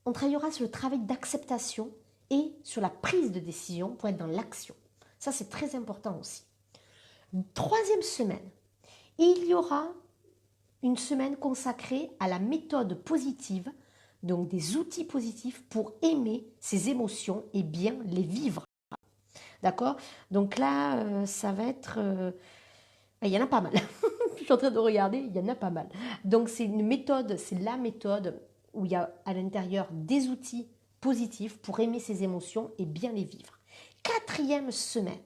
On travaillera sur le travail d'acceptation et sur la prise de décision pour être dans l'action. Ça, c'est très important aussi. Troisième semaine, il y aura une semaine consacrée à la méthode positive, donc des outils positifs pour aimer ses émotions et bien les vivre. D'accord? Donc là, ça va être... il y en a pas mal. Je suis en train de regarder, il y en a pas mal. Donc c'est une méthode, c'est la méthode où il y a à l'intérieur des outils positifs pour aimer ses émotions et bien les vivre. Quatrième semaine,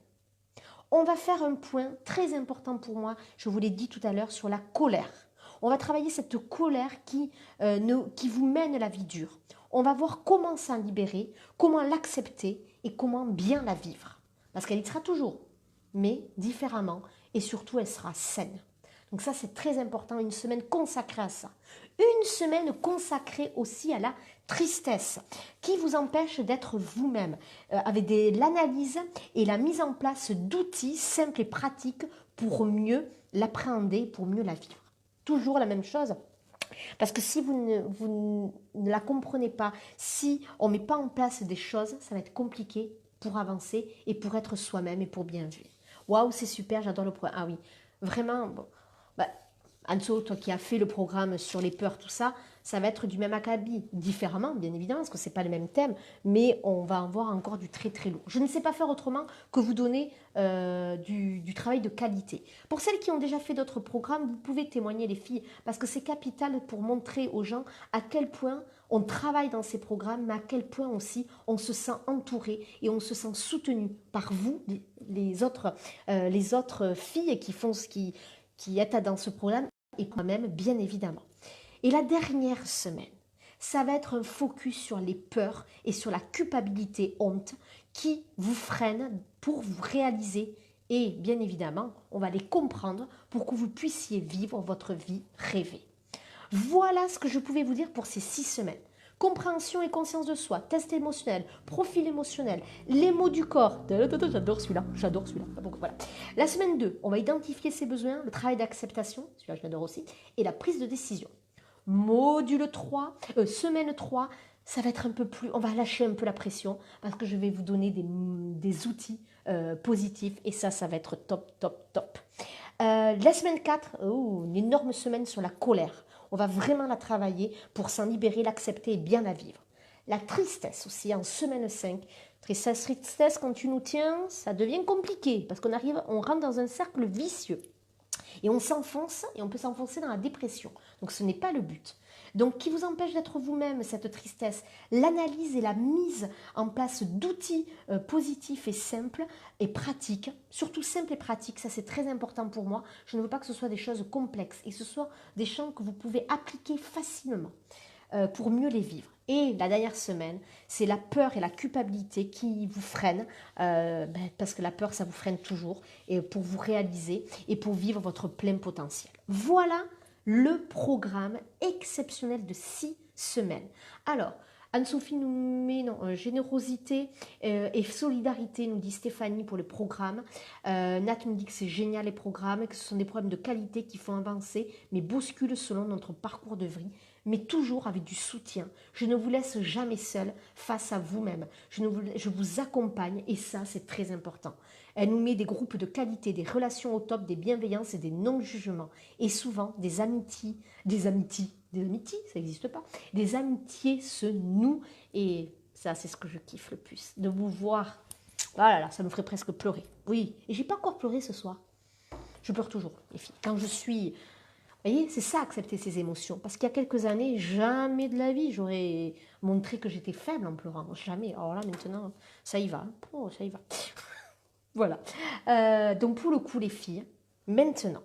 on va faire un point très important pour moi, je vous l'ai dit tout à l'heure, sur la colère. On va travailler cette colère qui vous mène à la vie dure. On va voir comment s'en libérer, comment l'accepter et comment bien la vivre. Parce qu'elle y sera toujours, mais différemment et surtout elle sera saine. Donc ça, c'est très important, une semaine consacrée à ça. Une semaine consacrée aussi à la tristesse, qui vous empêche d'être vous-même, avec l'analyse et la mise en place d'outils simples et pratiques pour mieux l'appréhender, pour mieux la vivre. Toujours la même chose. Parce que si vous ne la comprenez pas, si on ne met pas en place des choses, ça va être compliqué pour avancer et pour être soi-même et pour bien vivre. Waouh, c'est super, j'adore le programme. Ah oui, vraiment, bon. Bah, Anso, toi qui as fait le programme sur les peurs, tout ça, ça va être du même acabit, différemment, bien évidemment, parce que ce n'est pas le même thème, mais on va avoir encore du très très lourd. Je ne sais pas faire autrement que vous donner du travail de qualité. Pour celles qui ont déjà fait d'autres programmes, vous pouvez témoigner les filles, parce que c'est capital pour montrer aux gens à quel point on travaille dans ces programmes, mais à quel point aussi on se sent entouré et on se sent soutenu par vous, les autres filles qui êtes dans ce programme et moi-même, bien évidemment. Et la dernière semaine, ça va être un focus sur les peurs et sur la culpabilité, honte, qui vous freinent pour vous réaliser. Et bien évidemment, on va les comprendre pour que vous puissiez vivre votre vie rêvée. Voilà ce que je pouvais vous dire pour ces 6 semaines. Compréhension et conscience de soi, test émotionnel, profil émotionnel, les mots du corps. J'adore celui-là, j'adore celui-là. Donc voilà. La semaine 2, on va identifier ses besoins, le travail d'acceptation, celui-là je l'adore aussi, et la prise de décision. Module 3, semaine 3, ça va être un peu plus, on va lâcher un peu la pression parce que je vais vous donner des outils positifs et ça va être top, top, top. La semaine 4, une énorme semaine sur la colère. On va vraiment la travailler pour s'en libérer, l'accepter et bien la vivre. La tristesse aussi en semaine 5. Tristesse, quand tu nous tiens, ça devient compliqué parce on rentre dans un cercle vicieux. Et on s'enfonce et on peut s'enfoncer dans la dépression. Donc ce n'est pas le but. Donc qui vous empêche d'être vous-même, cette tristesse, l'analyse et la mise en place d'outils positifs et simples et pratiques, surtout simples et pratiques, ça c'est très important pour moi. Je ne veux pas que ce soit des choses complexes et que ce soit des choses que vous pouvez appliquer facilement pour mieux les vivre. Et la dernière semaine, c'est la peur et la culpabilité qui vous freinent, parce que la peur, ça vous freine toujours, et pour vous réaliser et pour vivre votre plein potentiel. Voilà le programme exceptionnel de 6 semaines. Alors, Anne-Sophie nous met générosité et solidarité, nous dit Stéphanie pour le programme. Nat nous dit que c'est génial les programmes, que ce sont des programmes de qualité qui font avancer, mais bousculent selon notre parcours de vie, mais toujours avec du soutien. Je ne vous laisse jamais seul face à vous-même. Je vous accompagne et ça, c'est très important. Elle nous met des groupes de qualité, des relations au top, des bienveillances et des non-jugements. Et souvent, des amitiés, ça n'existe pas. Des amitiés se nouent et ça, c'est ce que je kiffe le plus. De vous voir, voilà, ça me ferait presque pleurer. Oui, et j'ai pas encore pleuré ce soir. Je pleure toujours, les filles. Quand je suis... Vous voyez, c'est ça, accepter ses émotions. Parce qu'il y a quelques années, jamais de la vie, j'aurais montré que j'étais faible en pleurant. Jamais. Alors là, maintenant, ça y va. Oh, ça y va. Voilà. Donc, pour le coup, les filles, maintenant,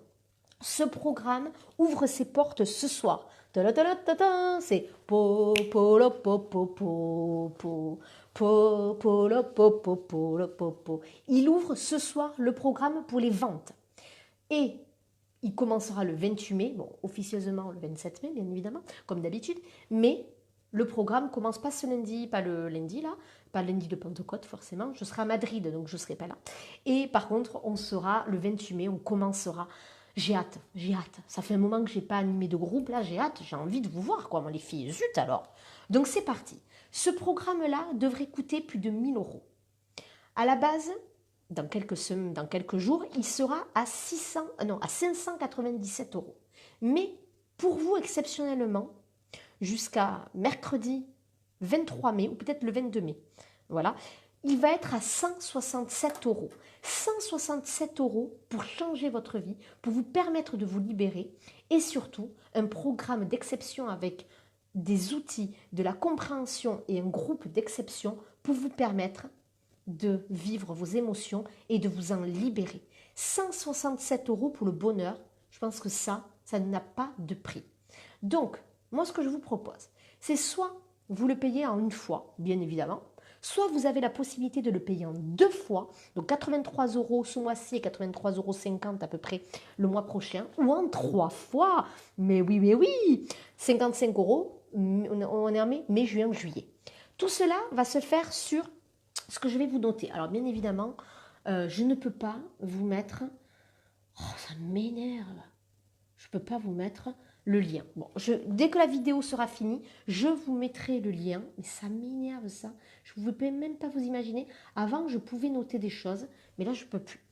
ce programme ouvre ses portes ce soir. C'est po po lo po po po po po po lo po po po lo po po. Il ouvre ce soir le programme pour les ventes. Et il commencera le 28 mai, bon, officieusement le 27 mai, bien évidemment, comme d'habitude, mais le programme commence pas ce lundi, pas le lundi là, pas le lundi de Pentecôte forcément, je serai à Madrid, donc je ne serai pas là. Et par contre, on sera le 28 mai, on commencera. J'ai hâte, j'ai hâte. Ça fait un moment que j'ai pas animé de groupe, là, j'ai hâte, j'ai envie de vous voir, quoi, moi, les filles, zut alors. Donc c'est parti. Ce programme-là devrait coûter plus de 1 000 euros. À la base, dans quelques jours, il sera à 597 euros. Mais pour vous, exceptionnellement, jusqu'à mercredi 23 mai, ou peut-être le 22 mai, voilà, il va être à 167 euros. 167 euros pour changer votre vie, pour vous permettre de vous libérer, et surtout, un programme d'exception avec des outils, de la compréhension et un groupe d'exception pour vous permettre de vivre vos émotions et de vous en libérer. 167 euros pour le bonheur, je pense que ça n'a pas de prix. Donc, moi, ce que je vous propose, c'est soit vous le payez en une fois, bien évidemment, soit vous avez la possibilité de le payer en 2 fois, donc 83 euros ce mois-ci et 83,50 euros à peu près le mois prochain, ou en 3 fois, mais oui, 55 euros, on est en mai, juin, juillet. Tout cela va se faire sur ce que je vais vous noter. Alors, bien évidemment, je ne peux pas vous mettre... Oh, ça m'énerve. Je ne peux pas vous mettre le lien. Bon, dès que la vidéo sera finie, je vous mettrai le lien. Mais ça m'énerve, ça. Je ne peux même pas vous imaginer. Avant, je pouvais noter des choses, mais là, je ne peux plus.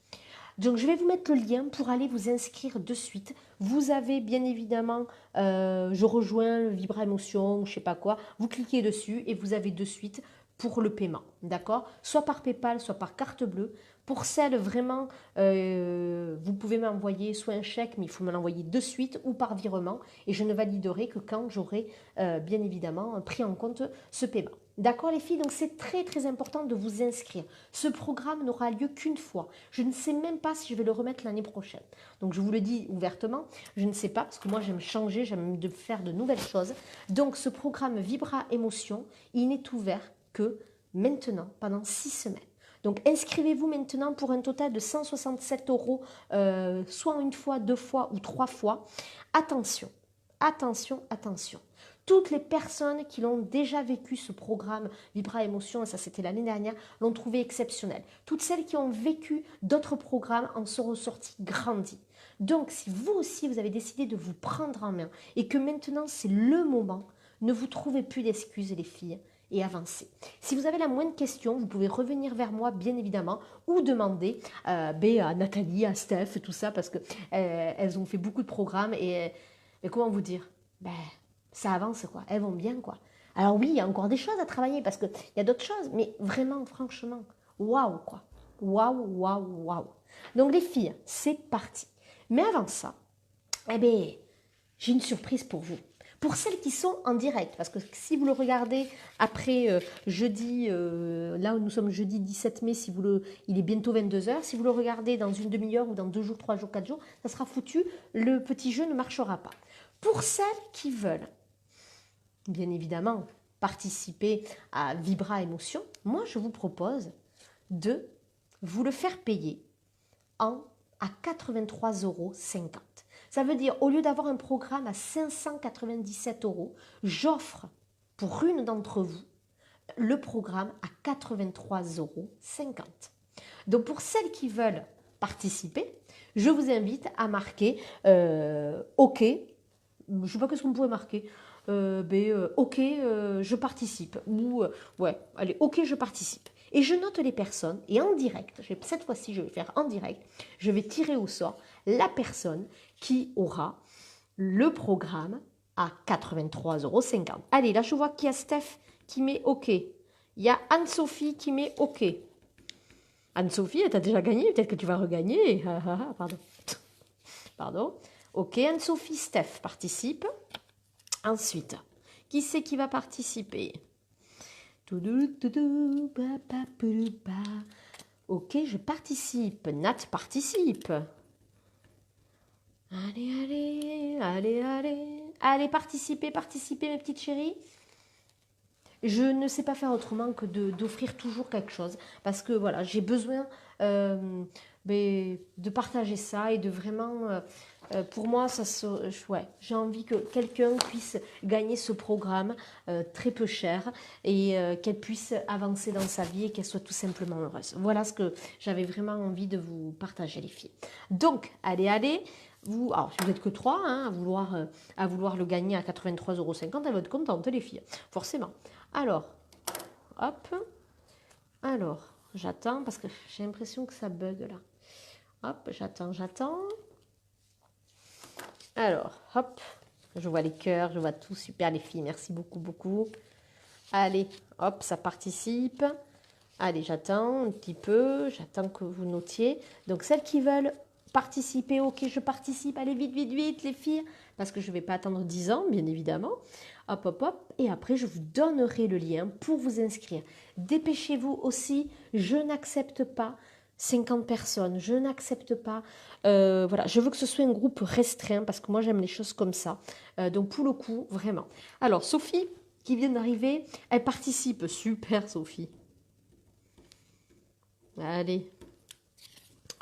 Donc, je vais vous mettre le lien pour aller vous inscrire de suite. Vous avez bien évidemment, je rejoins le Vibra Émotion, je ne sais pas quoi. Vous cliquez dessus et vous avez de suite pour le paiement, d'accord? Soit par PayPal, soit par carte bleue. Pour celle vraiment, vous pouvez m'envoyer soit un chèque, mais il faut me l'envoyer de suite, ou par virement, et je ne validerai que quand j'aurai bien évidemment pris en compte ce paiement. D'accord les filles? Donc c'est très très important de vous inscrire. Ce programme n'aura lieu qu'une fois. Je ne sais même pas si je vais le remettre l'année prochaine. Donc je vous le dis ouvertement, je ne sais pas, parce que moi j'aime changer, j'aime faire de nouvelles choses. Donc ce programme Vibra Émotion, il n'est ouvert que maintenant, pendant 6 semaines. Donc inscrivez-vous maintenant pour un total de 167 euros, soit une fois, 2 fois ou 3 fois. Attention, attention, attention. Toutes les personnes qui l'ont déjà vécu ce programme Vibra Émotion, et ça c'était l'année dernière, l'ont trouvé exceptionnel. Toutes celles qui ont vécu d'autres programmes en sont ressorties grandies. Donc si vous aussi vous avez décidé de vous prendre en main et que maintenant c'est le moment, ne vous trouvez plus d'excuses les filles, et avancer. Si vous avez la moindre question, vous pouvez revenir vers moi, bien évidemment, ou demander à Nathalie, à Steph, tout ça, parce que elles ont fait beaucoup de programmes et comment vous dire, ça avance, quoi. Elles vont bien, quoi. Alors oui, il y a encore des choses à travailler, parce qu'il y a d'autres choses, mais vraiment, franchement, waouh, quoi. Waouh, waouh, waouh. Donc les filles, c'est parti. Mais avant ça, j'ai une surprise pour vous. Pour celles qui sont en direct, parce que si vous le regardez après jeudi, là où nous sommes jeudi 17 mai, il est bientôt 22h, si vous le regardez dans une demi-heure ou dans 2 jours, 3 jours, 4 jours, ça sera foutu, le petit jeu ne marchera pas. Pour celles qui veulent, bien évidemment, participer à Vibra Émotion, moi je vous propose de vous le faire payer à 83,50 euros. Ça veut dire, au lieu d'avoir un programme à 597 euros, j'offre pour une d'entre vous le programme à 83,50 euros. Donc, pour celles qui veulent participer, je vous invite à marquer OK. Je ne sais pas ce que vous pouvez marquer. OK, je participe. Ou, ouais, allez, OK, je participe. Et je note les personnes, et en direct, cette fois-ci je vais faire en direct, je vais tirer au sort la personne qui aura le programme à 83,50 euros. Allez, là je vois qu'il y a Steph qui met OK. Il y a Anne-Sophie qui met OK. Anne-Sophie, elle t'a déjà gagné, peut-être que tu vas regagner. Pardon. Pardon. Ok, Anne-Sophie, Steph participe. Ensuite, qui c'est qui va participer? Ok, je participe. Nat participe. Allez, allez, allez, allez. Allez, participez, participez, mes petites chéries. Je ne sais pas faire autrement que d'offrir toujours quelque chose. Parce que voilà, j'ai besoin de partager ça et de vraiment... pour moi, ouais, j'ai envie que quelqu'un puisse gagner ce programme très peu cher et qu'elle puisse avancer dans sa vie et qu'elle soit tout simplement heureuse. Voilà ce que j'avais vraiment envie de vous partager, les filles. Donc, allez, allez. Alors, si vous n'êtes que 3 hein, à vouloir le gagner à 83,50 €, elles vont être contentes, les filles, forcément. Alors, hop. Alors, j'attends parce que j'ai l'impression que ça bug là. Hop, j'attends, j'attends. Alors, hop. Je vois les cœurs, je vois tout. Super, les filles. Merci beaucoup, beaucoup. Allez, hop, ça participe. Allez, j'attends un petit peu. J'attends que vous notiez. Donc, celles qui veulent participer, ok, je participe. Allez, vite, vite, vite, les filles. Parce que je ne vais pas attendre 10 ans, bien évidemment. Hop, hop, hop. Et après, je vous donnerai le lien pour vous inscrire. Dépêchez-vous aussi. Je n'accepte pas 50 personnes. Je n'accepte pas. Voilà, je veux que ce soit un groupe restreint parce que moi, j'aime les choses comme ça. Donc, pour le coup, vraiment. Alors, Sophie, qui vient d'arriver, elle participe. Super, Sophie. Allez.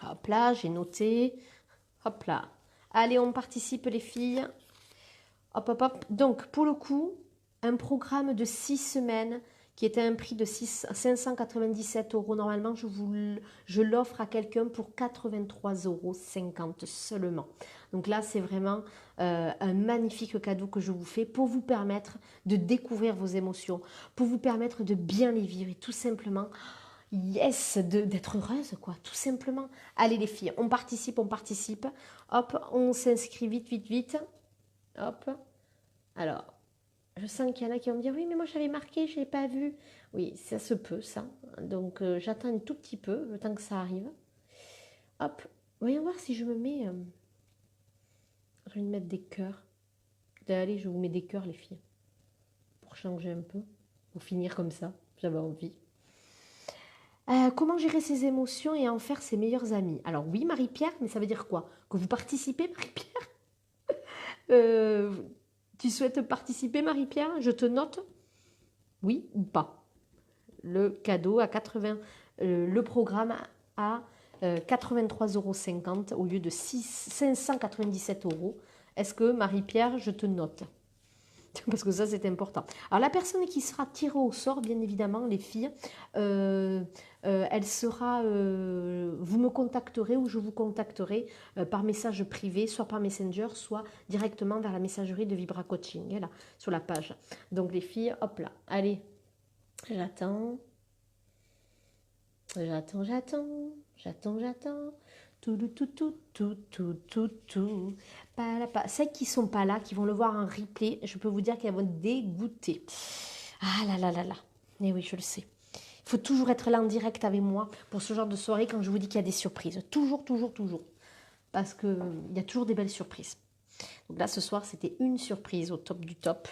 Hop là, j'ai noté. Hop là. Allez, on participe, les filles. Hop, hop, hop. Donc, pour le coup, un programme de 6 semaines qui était à un prix de 597 € normalement, je l'offre à quelqu'un pour 83,50 € seulement. Donc là, c'est vraiment un magnifique cadeau que je vous fais pour vous permettre de découvrir vos émotions, pour vous permettre de bien les vivre et tout simplement, yes, d'être heureuse, quoi, tout simplement. Allez les filles, on participe, on participe. Hop, on s'inscrit vite, vite, vite. Hop. Alors, je sens qu'il y en a qui vont me dire, oui, mais moi j'avais marqué, je n'ai pas vu. Oui, ça se peut, ça. Donc, j'attends un tout petit peu, le temps que ça arrive. Hop, voyons voir si je me mets... je vais me mettre des cœurs. Allez, je vous mets des cœurs, les filles. Pour changer un peu. Pour finir comme ça, j'avais envie. Comment gérer ses émotions et en faire ses meilleurs amis? Alors oui, Marie-Pierre, mais ça veut dire quoi? Que vous participez, Marie-Pierre? Tu souhaites participer, Marie-Pierre? Je te note? Oui ou pas? Le cadeau à 80, le programme à 83,50 € au lieu de 597 €. Est-ce que, Marie-Pierre, je te note? Parce que ça, c'est important. Alors, la personne qui sera tirée au sort, bien évidemment, les filles, elle sera... vous me contacterez ou je vous contacterai par message privé, soit par Messenger, soit directement vers la messagerie de Vibra Coaching, là, sur la page. Donc, les filles, hop là. Allez, j'attends. J'attends, j'attends. J'attends, j'attends. Tout, tout, tout, tout, tout, tout, tout. Celles qui ne sont pas là, qui vont le voir en replay, je peux vous dire qu'elles vont être dégoûtées. Ah là là là là. Mais oui, je le sais. Il faut toujours être là en direct avec moi pour ce genre de soirée quand je vous dis qu'il y a des surprises. Toujours, toujours, toujours. Parce qu'il y a toujours des belles surprises. Donc là, ce soir, c'était une surprise au top du top.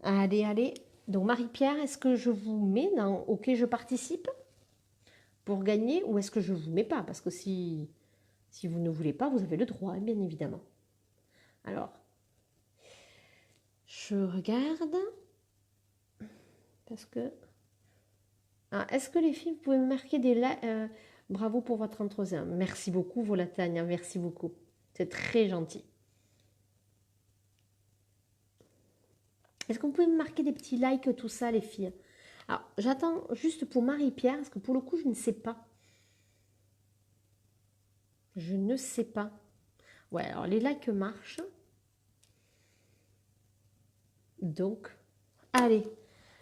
Allez, allez. Donc Marie-Pierre, est-ce que je vous mets dans « Ok, je participe » pour gagner ou est-ce que je ne vous mets pas? Parce que si vous ne voulez pas, vous avez le droit, bien évidemment. Alors, je regarde. Parce que... Ah, est-ce que les filles, vous pouvez me marquer des likes? Bravo pour votre entretien. Merci beaucoup, Volatania. Merci beaucoup. C'est très gentil. Est-ce que vous pouvez me marquer des petits likes, tout ça, les filles? Alors, j'attends juste pour Marie-Pierre, parce que pour le coup, je ne sais pas. Je ne sais pas. Ouais, alors les likes marchent. Donc, allez.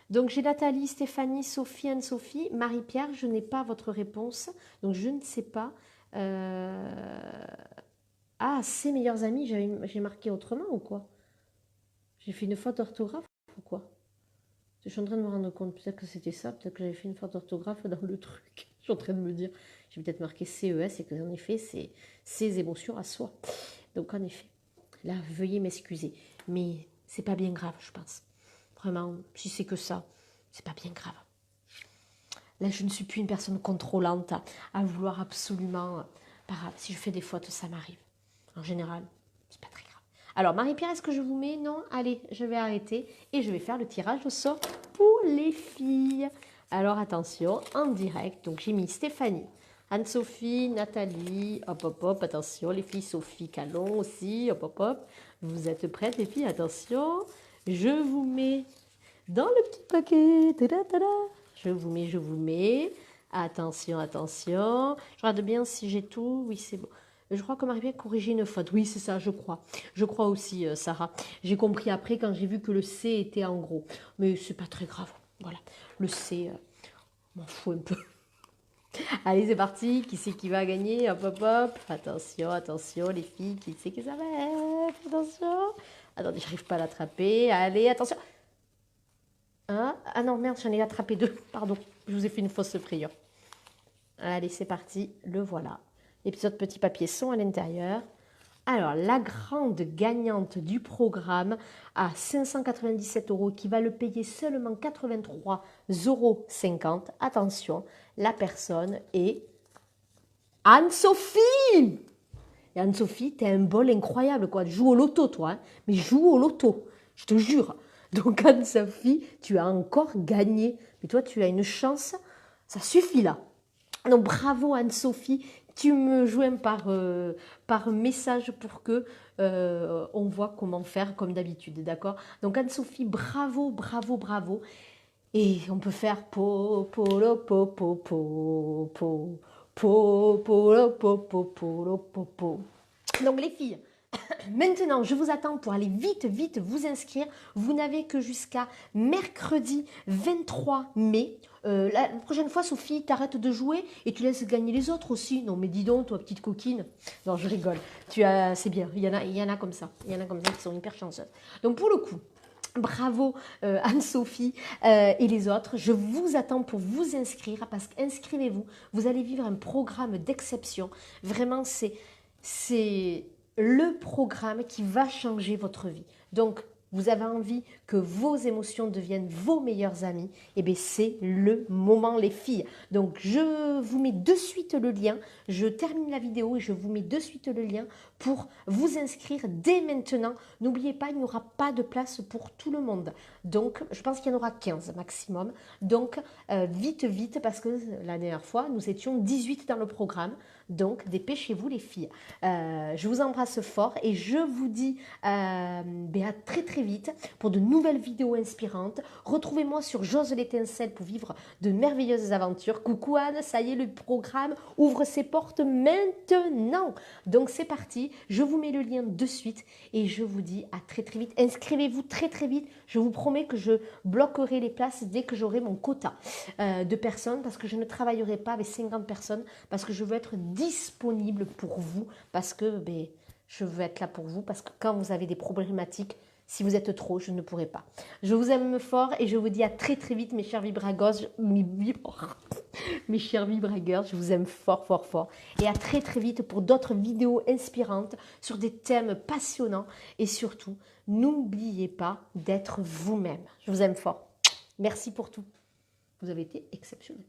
Donc, j'ai Nathalie, Stéphanie, Sophie, Anne-Sophie. Marie-Pierre, je n'ai pas votre réponse. Donc, je ne sais pas. Ah, ses meilleurs amis, j'ai marqué autrement ou quoi? J'ai fait une faute d'orthographe ou quoi? Je suis en train de me rendre compte. Peut-être que c'était ça. Peut-être que j'avais fait une faute d'orthographe dans le truc. suis en train de me dire, j'ai peut-être marqué CES et que en effet, c'est ses émotions à soi. Donc en effet, là, veuillez m'excuser. Mais c'est pas bien grave, je pense. Vraiment, si c'est que ça, c'est pas bien grave. Là, je ne suis plus une personne contrôlante à vouloir absolument... Pas grave, si je fais des fautes, ça m'arrive. En général, c'est pas très grave. Alors, Marie-Pierre, est-ce que je vous mets? Non, allez, je vais arrêter et je vais faire le tirage au sort pour les filles. Alors, attention, en direct. Donc, j'ai mis Stéphanie, Anne-Sophie, Nathalie, hop, hop, hop, attention, les filles, Sophie Calon aussi, hop, hop, hop. Vous êtes prêtes, les filles? Attention, je vous mets dans le petit paquet. Tada, tada. Je vous mets. Attention, attention. Je regarde bien si j'ai tout. Oui, c'est bon. Je crois qu'on m'arrive à corriger une faute. Oui, c'est ça, je crois. Je crois aussi, Sarah. J'ai compris après quand j'ai vu que le C était en gros. Mais c'est pas très grave. Voilà. Le C, m'en fous un peu. Allez, c'est parti. Qui c'est qui va gagner? Hop, hop, hop. Attention, attention, les filles. Qui c'est que ça va être? Attention. Attendez, j'arrive pas à l'attraper. Allez, attention. Ah non, merde, j'en ai attrapé deux. Pardon, je vous ai fait une fausse frayeur. Allez, c'est parti. Le voilà. Les petits autres petits papiers sont à l'intérieur. Alors, la grande gagnante du programme à 597 € qui va le payer seulement 83,50 €. Attention, la personne est Anne-Sophie. Et Anne-Sophie, t'es un bol incroyable, quoi. Joue au loto, toi. Hein. Mais joue au loto, je te jure. Donc, Anne-Sophie, tu as encore gagné. Mais toi, tu as une chance. Ça suffit, là. Donc, bravo, Anne-Sophie. Tu me joins par message pour que on voit comment faire comme d'habitude, d'accord? Donc, Anne-Sophie, bravo, bravo, bravo. Et on peut faire po, polo, po, po, po, po, po, polo, po, po, polo, po, po. Donc, les filles, maintenant, je vous attends pour aller vite, vite vous inscrire. Vous n'avez que jusqu'à mercredi 23 mai. La prochaine fois, Sophie, t'arrêtes de jouer et tu laisses gagner les autres aussi. Non, mais dis donc, toi, petite coquine. Non, je rigole. C'est bien. Il y en a comme ça. Il y en a comme ça qui sont hyper chanceuses. Donc, pour le coup, bravo Anne-Sophie et les autres. Je vous attends pour vous inscrire parce qu'inscrivez-vous. Vous allez vivre un programme d'exception. Vraiment, c'est le programme qui va changer votre vie. Donc, vous avez envie que vos émotions deviennent vos meilleurs amis, et bien c'est le moment, les filles. Donc, je vous mets de suite le lien. Je termine la vidéo et je vous mets de suite le lien pour vous inscrire dès maintenant. N'oubliez pas, il n'y aura pas de place pour tout le monde. Donc, je pense qu'il y en aura 15 maximum. Donc, vite, vite, parce que la dernière fois, nous étions 18 dans le programme. Donc, dépêchez-vous les filles. Je vous embrasse fort et je vous dis à très très vite pour de nouvelles vidéos inspirantes. Retrouvez-moi sur J'ose l'étincelle pour vivre de merveilleuses aventures. Coucou Anne, ça y est, le programme ouvre ses portes maintenant. Donc, c'est parti. Je vous mets le lien de suite et je vous dis à très très vite. Inscrivez-vous très très vite. Je vous promets que je bloquerai les places dès que j'aurai mon quota de personnes parce que je ne travaillerai pas avec 50 personnes parce que je veux être disponible pour vous parce que je veux être là pour vous parce que quand vous avez des problématiques, si vous êtes trop, je ne pourrai pas. Je vous aime fort et je vous dis à très très vite mes chers vibragos, mes chers vibragueurs, je vous aime fort fort fort et à très très vite pour d'autres vidéos inspirantes sur des thèmes passionnants et surtout, n'oubliez pas d'être vous-même. Je vous aime fort. Merci pour tout. Vous avez été exceptionnels.